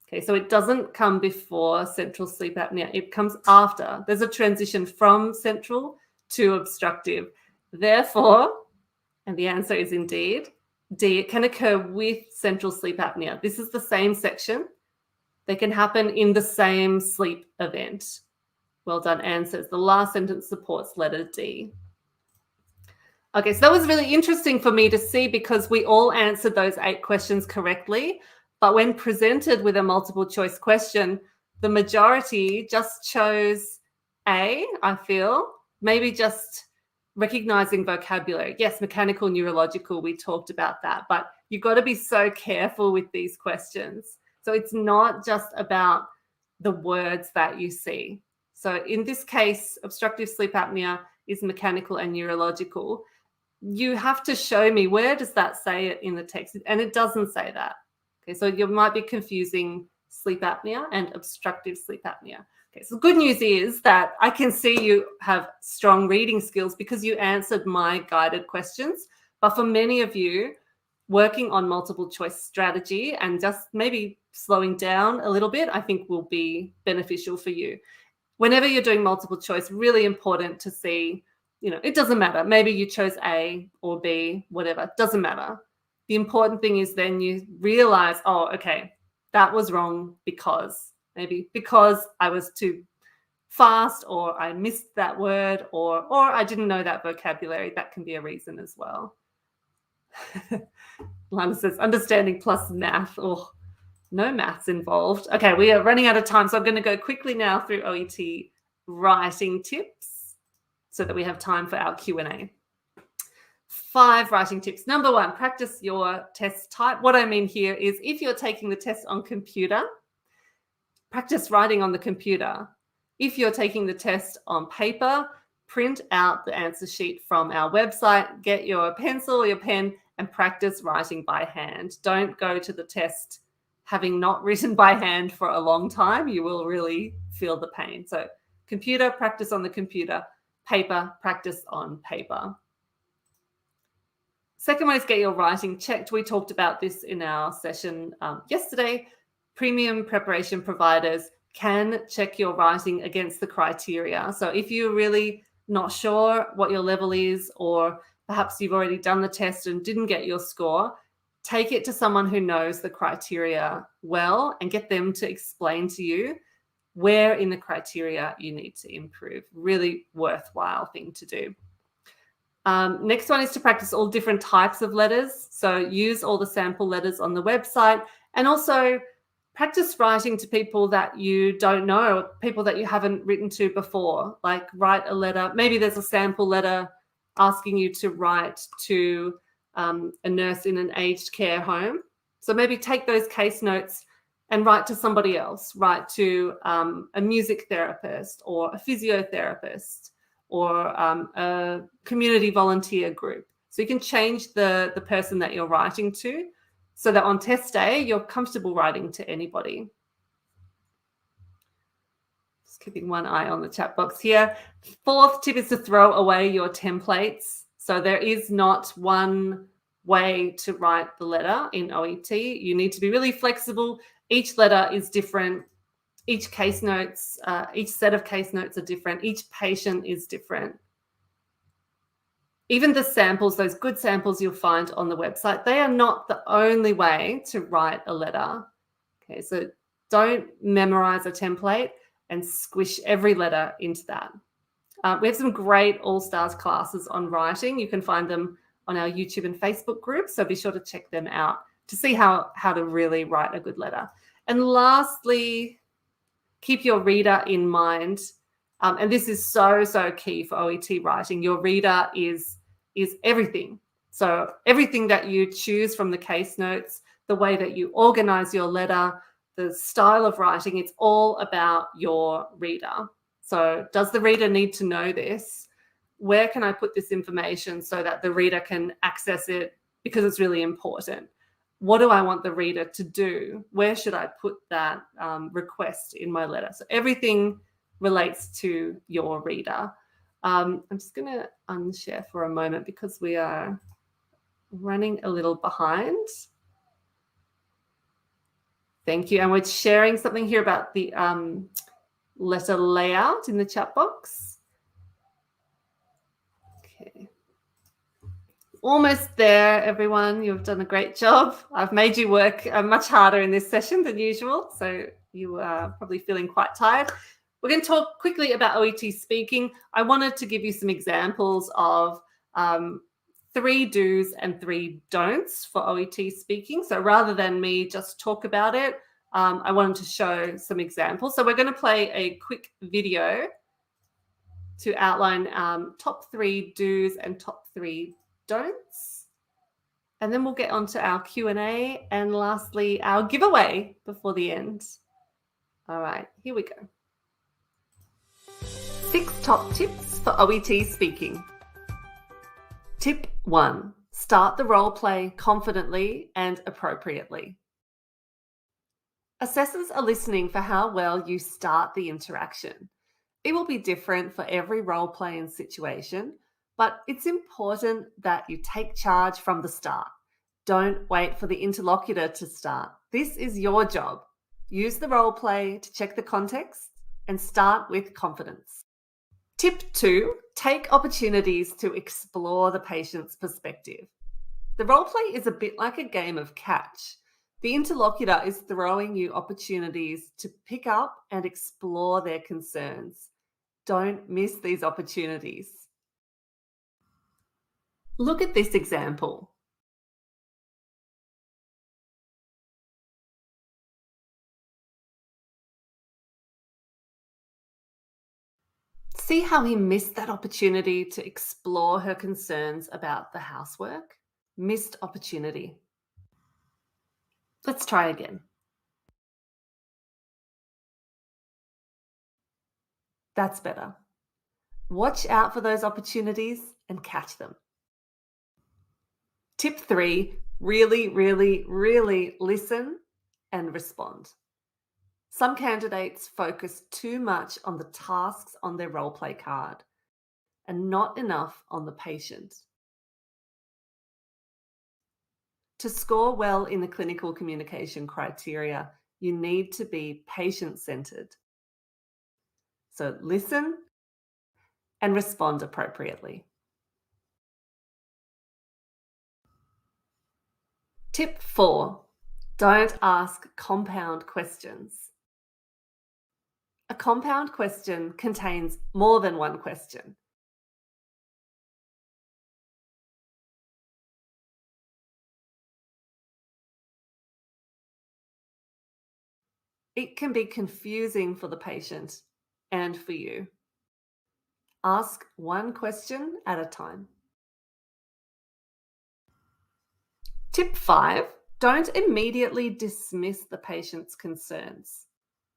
[SPEAKER 1] Okay, so it doesn't come before central sleep apnea. It comes after. There's a transition from central to obstructive. Therefore, and the answer is indeed D, it can occur with central sleep apnea. This is the same section. They can happen in the same sleep event. Well done, answers. The last sentence supports letter D. Okay, so that was really interesting for me to see because we all answered those 8 questions correctly. But when presented with a multiple choice question, the majority just chose A, I feel, maybe just recognizing vocabulary. Yes, mechanical, neurological, we talked about that, but you've got to be so careful with these questions. So it's not just about the words that you see. So in this case, obstructive sleep apnea is mechanical and neurological. You have to show me, where does that say it in the text? And it doesn't say that. Okay, so you might be confusing sleep apnea and obstructive sleep apnea. Okay, so the good news is that I can see you have strong reading skills because you answered my guided questions. But for many of you, working on multiple choice strategy and just maybe slowing down a little bit, I think will be beneficial for you. Whenever you're doing multiple choice, really important to see, it doesn't matter. Maybe you chose A or B, whatever, it doesn't matter. The important thing is then you realize, oh, okay, that was wrong because I was too fast, or I missed that word, or I didn't know that vocabulary. That can be a reason as well. Lana says, understanding plus math. Oh, no maths involved. Okay, we are running out of time, so I'm going to go quickly now through OET writing tips so that we have time for our Q&A. 5 writing tips. Number 1, practice your test type. What I mean here is if you're taking the test on computer, practice writing on the computer. If you're taking the test on paper, print out the answer sheet from our website, get your pencil, your pen, and practice writing by hand. Don't go to the test having not written by hand for a long time. You will really feel the pain. So computer, practice on the computer. Paper, practice on paper. Second one is get your writing checked. We talked about this in our session yesterday. Premium preparation providers can check your writing against the criteria. So if you're really not sure what your level is, or perhaps you've already done the test and didn't get your score, take it to someone who knows the criteria well and get them to explain to you where in the criteria you need to improve. Really worthwhile thing to do. Next one is to practice all different types of letters. So use all the sample letters on the website, and also practice writing to people that you don't know, people that you haven't written to before. Like write a letter. Maybe there's a sample letter asking you to write to a nurse in an aged care home. So maybe take those case notes and write to somebody else. Write to a music therapist or a physiotherapist, or a community volunteer group. So you can change the person that you're writing to so that on test day, you're comfortable writing to anybody. Just keeping one eye on the chat box here. 4th tip is to throw away your templates. So there is not one way to write the letter in OET. You need to be really flexible. Each letter is different. Each case notes, each set of case notes are different. Each patient is different. Even the samples, those good samples you'll find on the website, they are not the only way to write a letter. Okay, so don't memorize a template and squish every letter into that. We have some great All-Stars classes on writing. You can find them on our YouTube and Facebook group, so be sure to check them out to see how to really write a good letter. And lastly, keep your reader in mind. And this is so, so key for OET writing. Your reader is everything. So everything that you choose from the case notes, the way that you organize your letter, the style of writing, it's all about your reader. So does the reader need to know this? Where can I put this information so that the reader can access it because it's really important? What do I want the reader to do? Where should I put that request in my letter? So everything relates to your reader. I'm just going to unshare for a moment because we are running a little behind. Thank you. And we're sharing something here about the letter layout in the chat box. Okay. Almost there, everyone. You've done a great job. I've made you work much harder in this session than usual, so you are probably feeling quite tired. We're going to talk quickly about OET Speaking. I wanted to give you some examples of 3 do's and 3 don'ts for OET Speaking. So rather than me just talk about it, I wanted to show some examples. So we're going to play a quick video to outline top 3 do's and top 3 don'ts. And then we'll get on to our Q&A and lastly, our giveaway before the end. All right, here we go. 6 top tips for OET Speaking. Tip 1, start the role play confidently and appropriately. Assessors are listening for how well you start the interaction. It will be different for every role play and situation, but it's important that you take charge from the start. Don't wait for the interlocutor to start. This is your job. Use the role play to check the context and start with confidence. Tip 2, take opportunities to explore the patient's perspective. The role play is a bit like a game of catch. The interlocutor is throwing you opportunities to pick up and explore their concerns. Don't miss these opportunities. Look at this example. See how he missed that opportunity to explore her concerns about the housework? Missed opportunity. Let's try again. That's better. Watch out for those opportunities and catch them. Tip 3, really listen and respond. Some candidates focus too much on the tasks on their role play card and not enough on the patient. To score well in the clinical communication criteria, you need to be patient-centered. So listen and respond appropriately. Tip 4, don't ask compound questions. A compound question contains more than one question. It can be confusing for the patient and for you. Ask one question at a time. Tip 5, don't immediately dismiss the patient's concerns.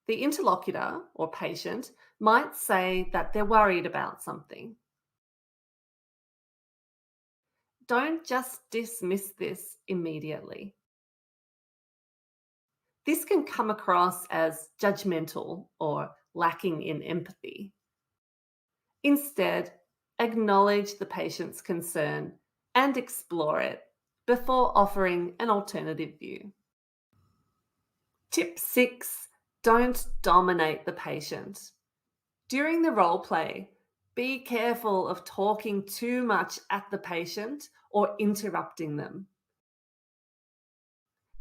[SPEAKER 1] The interlocutor or patient might say that they're worried about something. Don't just dismiss this immediately. This can come across as judgmental or lacking in empathy. Instead, acknowledge the patient's concern and explore it before offering an alternative view. Tip 6, don't dominate the patient. During the role play, be careful of talking too much at the patient or interrupting them.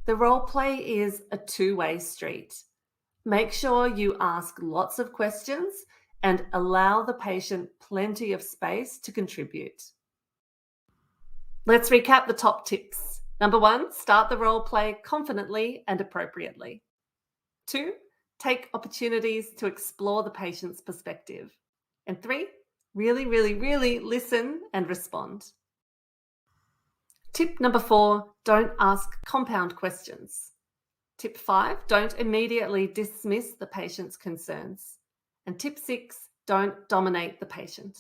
[SPEAKER 1] The role play is a two-way street. Make sure you ask lots of questions and allow the patient plenty of space to contribute. Let's recap the top tips. Number 1, start the role play confidently and appropriately. 2, take opportunities to explore the patient's perspective. And 3, really listen and respond. Tip number 4, don't ask compound questions. Tip 5, don't immediately dismiss the patient's concerns. And tip 6, don't dominate the patient.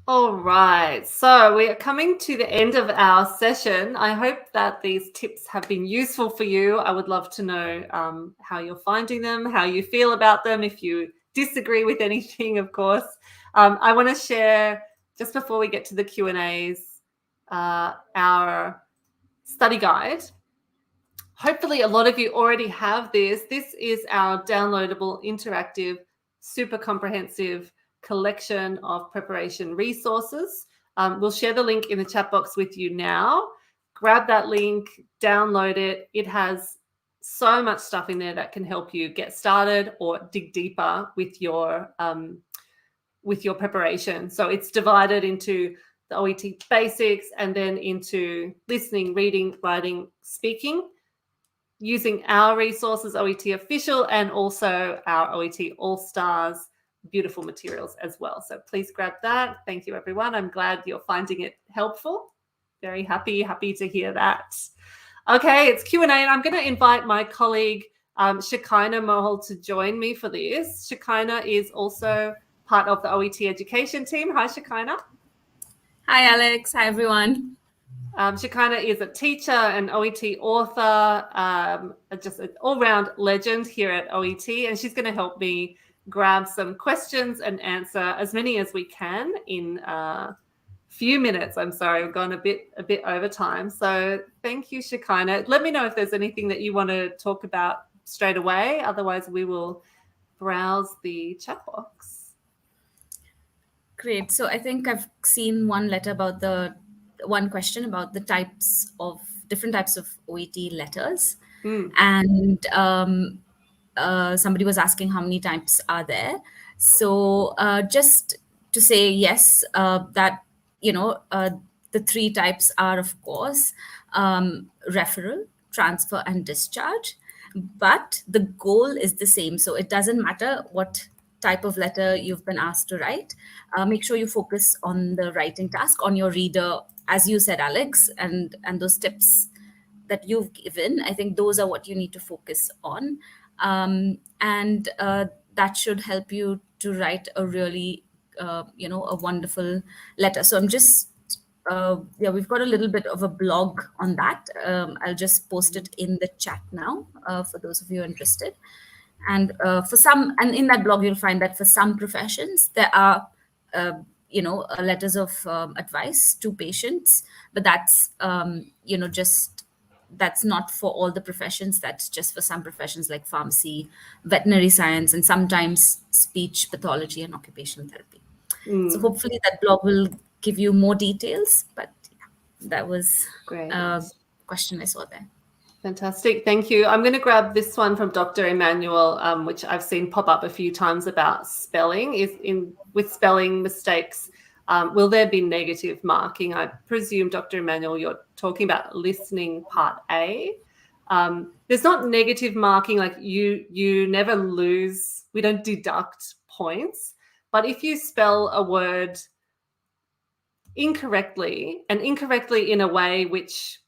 [SPEAKER 1] All right, so we are coming to the end of our session. I hope that these tips have been useful for you. I would love to know how you're finding them, how you feel about them. If you disagree with anything, of course. I want to share, just before we get to the Q&As, our study guide. Hopefully a lot of you already have this. This is our downloadable, interactive, super comprehensive collection of preparation resources. We'll share the link in the chat box with you now. Grab that link, download it. It has so much stuff in there that can help you get started or dig deeper with your preparation. So it's divided into the OET basics and then into listening, reading, writing, speaking, using our resources, OET Official, and also our OET All-Stars beautiful materials as well. So please grab that. Thank you, everyone. I'm glad you're finding it helpful. Very happy to hear that. Okay, it's Q&A, and I'm going to invite my colleague Shakina Mohol to join me for this. Shakina is also part of the OET education team. Hi, Shakina.
[SPEAKER 4] Hi, Alex. Hi, everyone.
[SPEAKER 1] Shakina is a teacher, an OET author, just an all-round legend here at OET, and she's going to help me grab some questions and answer as many as we can in a few minutes. I'm sorry, we've gone a bit over time. So thank you, Shakina. Let me know if there's anything that you want to talk about straight away. Otherwise, we will browse the chat box.
[SPEAKER 4] Great. So I think I've seen one question about the different types of OET letters. And somebody was asking how many types are there. So just to say yes, that, the three types are, of course, referral, transfer, and discharge. But the goal is the same. So it doesn't matter what type of letter you've been asked to write. Make sure you focus on the writing task, on your reader, as you said, Alex, and those tips that you've given. I think those are what you need to focus on. And that should help you to write a really, a wonderful letter. So I'm just, we've got a little bit of a blog on that. I'll just post it in the chat now for those of you interested. And in that blog, you'll find that for some professions, there are, letters of advice to patients, but that's, that's not for all the professions. That's just for some professions like pharmacy, veterinary science, and sometimes speech pathology and occupational therapy. So hopefully that blog will give you more details, but yeah, that was a question I saw there.
[SPEAKER 1] Fantastic. Thank you. I'm going to grab this one from Dr. Emmanuel, which I've seen pop up a few times about spelling. With spelling mistakes, will there be negative marking? I presume, Dr. Emmanuel, you're talking about listening part A. There's not negative marking, like you never lose. We don't deduct points. But if you spell a word incorrectly, and incorrectly in a way which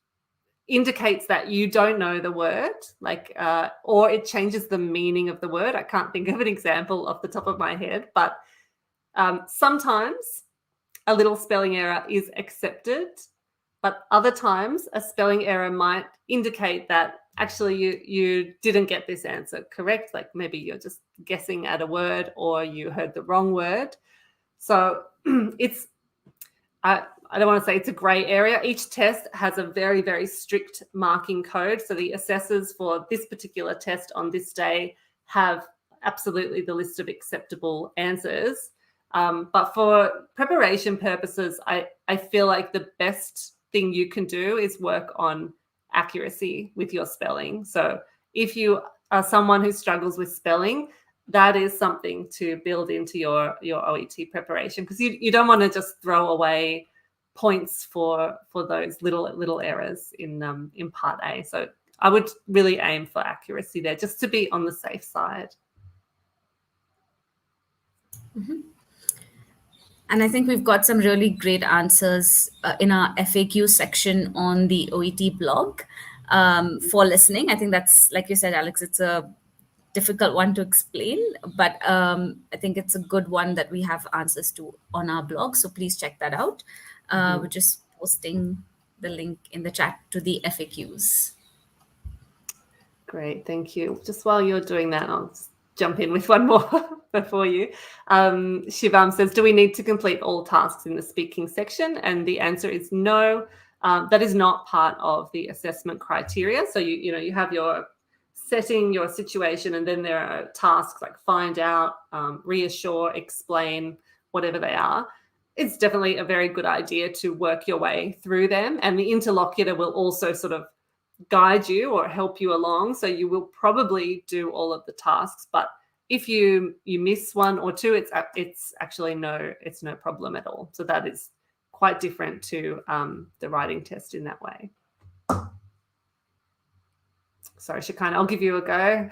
[SPEAKER 1] indicates that you don't know the word, or it changes the meaning of the word. I can't think of an example off the top of my head, but sometimes a little spelling error is accepted, but other times a spelling error might indicate that actually you didn't get this answer correct. Like maybe you're just guessing at a word or you heard the wrong word. So I don't want to say it's a gray area. Each test has a very, very strict marking code. So the assessors for this particular test on this day have absolutely the list of acceptable answers. But for preparation purposes, I feel like the best thing you can do is work on accuracy with your spelling. So if you are someone who struggles with spelling, that is something to build into your OET preparation, because you don't want to just throw away points for those little errors in part A. So I would really aim for accuracy there, just to be on the safe side.
[SPEAKER 4] Mm-hmm. And I think we've got some really great answers in our FAQ section on the OET blog for listening. I think that's, like you said, Alex, it's a difficult one to explain, but I think it's a good one that we have answers to on our blog. So please check that out. We're just posting the link in the chat to the FAQs.
[SPEAKER 1] Great, thank you. Just while you're doing that, I'll just jump in with one more before you. Shivam says, do we need to complete all tasks in the speaking section? And the answer is no. That is not part of the assessment criteria. So you have your setting your situation, and then there are tasks like find out, reassure, explain, whatever they are. It's definitely a very good idea to work your way through them, and the interlocutor will also sort of guide you or help you along. So you will probably do all of the tasks, but if you miss one or two, it's actually no problem at all. So that is quite different to the writing test in that way. Sorry, Shakina, I'll give you a go.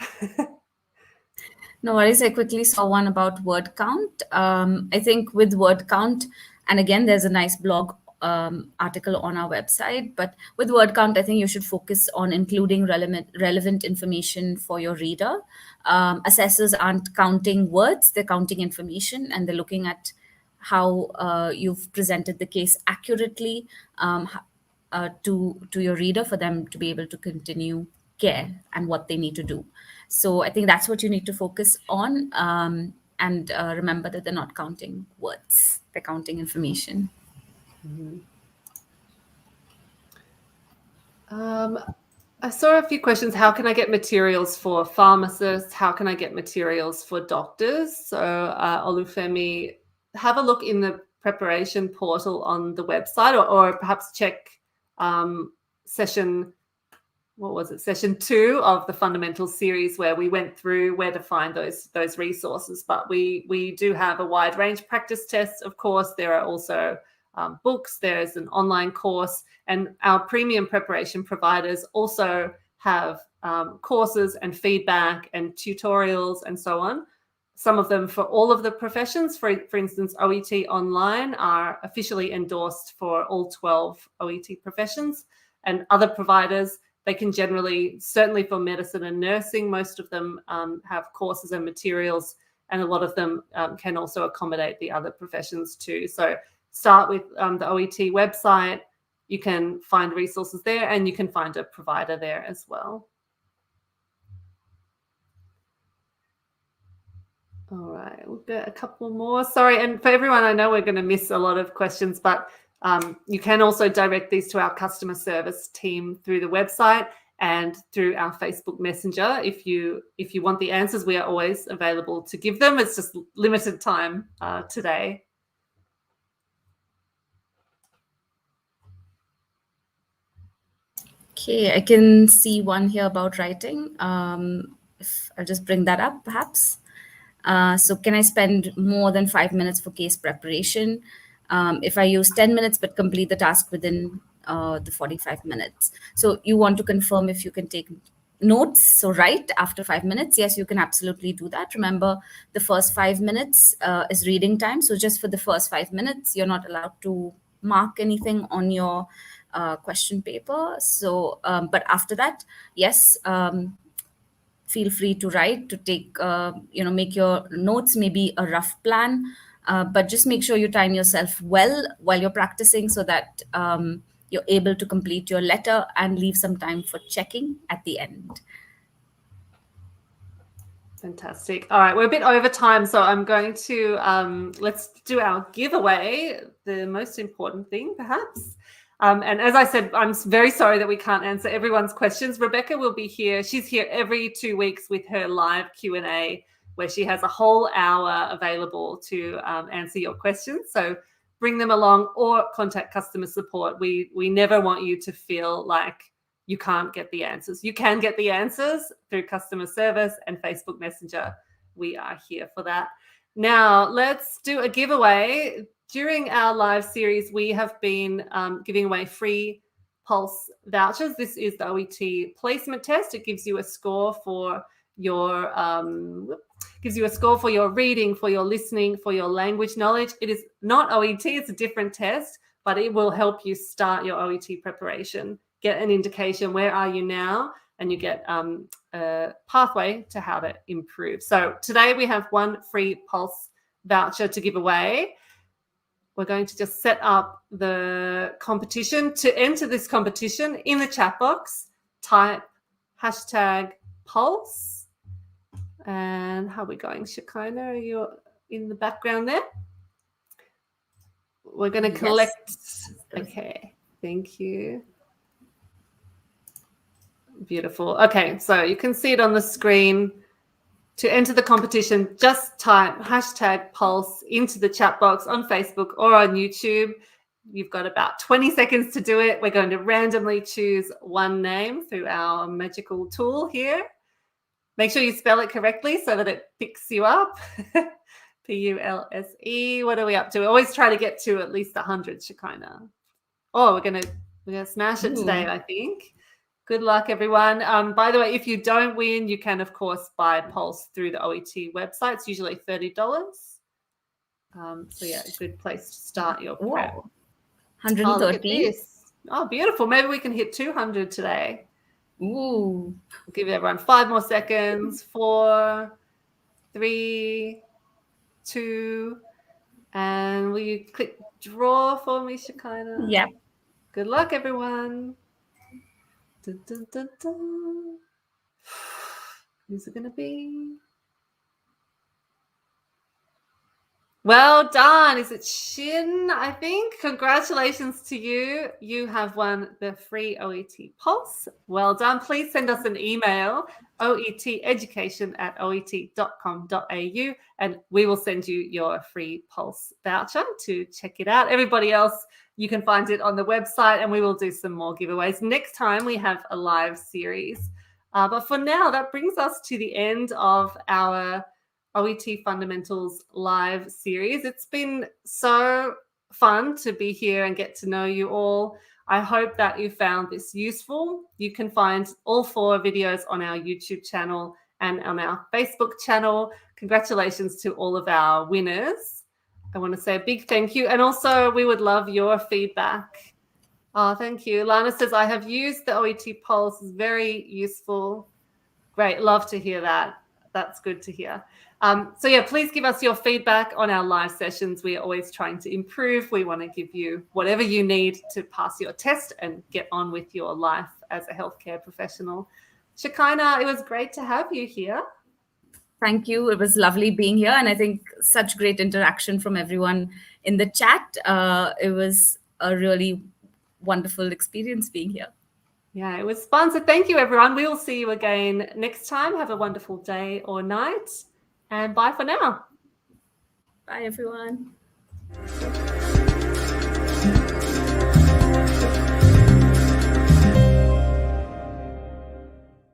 [SPEAKER 4] No worries. I quickly saw one about word count. I think with word count, and again, there's a nice blog article on our website, but with word count, I think you should focus on including relevant information for your reader. Assessors aren't counting words, they're counting information, and they're looking at how you've presented the case accurately to your reader for them to be able to continue care and what they need to do. So I think that's what you need to focus on, and remember that they're not counting words, they're counting information.
[SPEAKER 1] I saw a few questions. How can I get materials for pharmacists? How can I get materials for doctors? So Olufemi, have a look in the preparation portal on the website, or perhaps check session 2 of the Fundamentals series, where we went through where to find those resources. But we do have a wide range practice tests. Of course, there are also books, there's an online course, and our premium preparation providers also have courses and feedback and tutorials and so on. Some of them for all of the professions. For instance, OET Online are officially endorsed for all 12 OET professions, and other providers, they can generally, certainly for medicine and nursing, most of them have courses and materials, and a lot of them can also accommodate the other professions too. So start with the OET website. You can find resources there, and you can find a provider there as well. All right, we'll get a couple more. Sorry, and for everyone, I know we're going to miss a lot of questions, but you can also direct these to our customer service team through the website and through our Facebook Messenger. If you want the answers, we are always available to give them. It's just limited time today.
[SPEAKER 4] Okay, I can see one here about writing. If I'll just bring that up, perhaps. So can I spend more than 5 minutes for case preparation if I use 10 minutes but complete the task within the 45 minutes? So you want to confirm if you can take notes, so write after 5 minutes. Yes, you can absolutely do that. Remember, the first 5 minutes is reading time. So just for the first 5 minutes, you're not allowed to mark anything on your question paper. So, but after that, yes, feel free to write, to take, make your notes, maybe a rough plan, but just make sure you time yourself well while you're practicing, so that you're able to complete your letter and leave some time for checking at the end.
[SPEAKER 1] Fantastic. All right, we're a bit over time, so I'm going to let's do our giveaway, the most important thing perhaps. And as I said, I'm very sorry that we can't answer everyone's questions. Rebecca will be here. She's here every 2 weeks with her live Q&A, where she has a whole hour available to answer your questions. So bring them along, or contact customer support. We never want you to feel like you can't get the answers. You can get the answers through customer service and Facebook Messenger. We are here for that. Now, let's do a giveaway. During our live series, we have been giving away free Pulse vouchers. This is the OET placement test. It gives you a score for your reading, for your listening, for your language knowledge. It is not OET, it's a different test, but it will help you start your OET preparation, get an indication where are you now, and you get a pathway to how to improve. So today we have one free Pulse voucher to give away. We're going to just set up the competition. To enter this competition, in the chat box, type #Pulse. And how are we going, Shakina? Are you in the background there? We're going to collect. Yes. Okay, thank you. Beautiful. Okay, so you can see it on the screen. To enter the competition, just type #Pulse into the chat box on Facebook or on YouTube. You've got about 20 seconds to do it. We're going to randomly choose one name through our magical tool here. Make sure you spell it correctly so that it picks you up. Pulse. What are we up to? We always try to get to at least 100, Shakina. Oh, we're gonna smash it today, I think. Good luck, everyone. By the way, if you don't win, you can, of course, buy Pulse through the OET website. It's usually $30. So, yeah, a good place to start your prep.
[SPEAKER 4] 130.
[SPEAKER 1] Oh, look at this. Oh, beautiful. Maybe we can hit 200 today.
[SPEAKER 4] Ooh.
[SPEAKER 1] We'll give everyone 5 more seconds. 4, 3, 2, and will you click draw for me, Shakina?
[SPEAKER 4] Yep.
[SPEAKER 1] Good luck, everyone. Dun, dun, dun, dun. Who's it going to be? Well done. Is it Shin, I think? Congratulations to you. You have won the free OET Pulse. Well done. Please send us an email, oeteducation@oet.com.au, and we will send you your free Pulse voucher to check it out. Everybody else, you can find it on the website, and we will do some more giveaways. Next time, we have a live series. But for now, that brings us to the end of our OET Fundamentals live series. It's been so fun to be here and get to know you all. I hope that you found this useful. You can find all 4 videos on our YouTube channel and on our Facebook channel. Congratulations to all of our winners. I want to say a big thank you. And also, we would love your feedback. Oh, thank you. Lana says, I have used the OET Pulse. It's very useful. Great. Love to hear that. That's good to hear. So, yeah, please give us your feedback on our live sessions. We are always trying to improve. We want to give you whatever you need to pass your test and get on with your life as a healthcare professional. Shakina, it was great to have you here.
[SPEAKER 4] Thank you. It was lovely being here. And I think such great interaction from everyone in the chat. It was a really wonderful experience being here.
[SPEAKER 1] Yeah, it was fun. So thank you, everyone. We will see you again next time. Have a wonderful day or night. And bye for now.
[SPEAKER 4] Bye, everyone.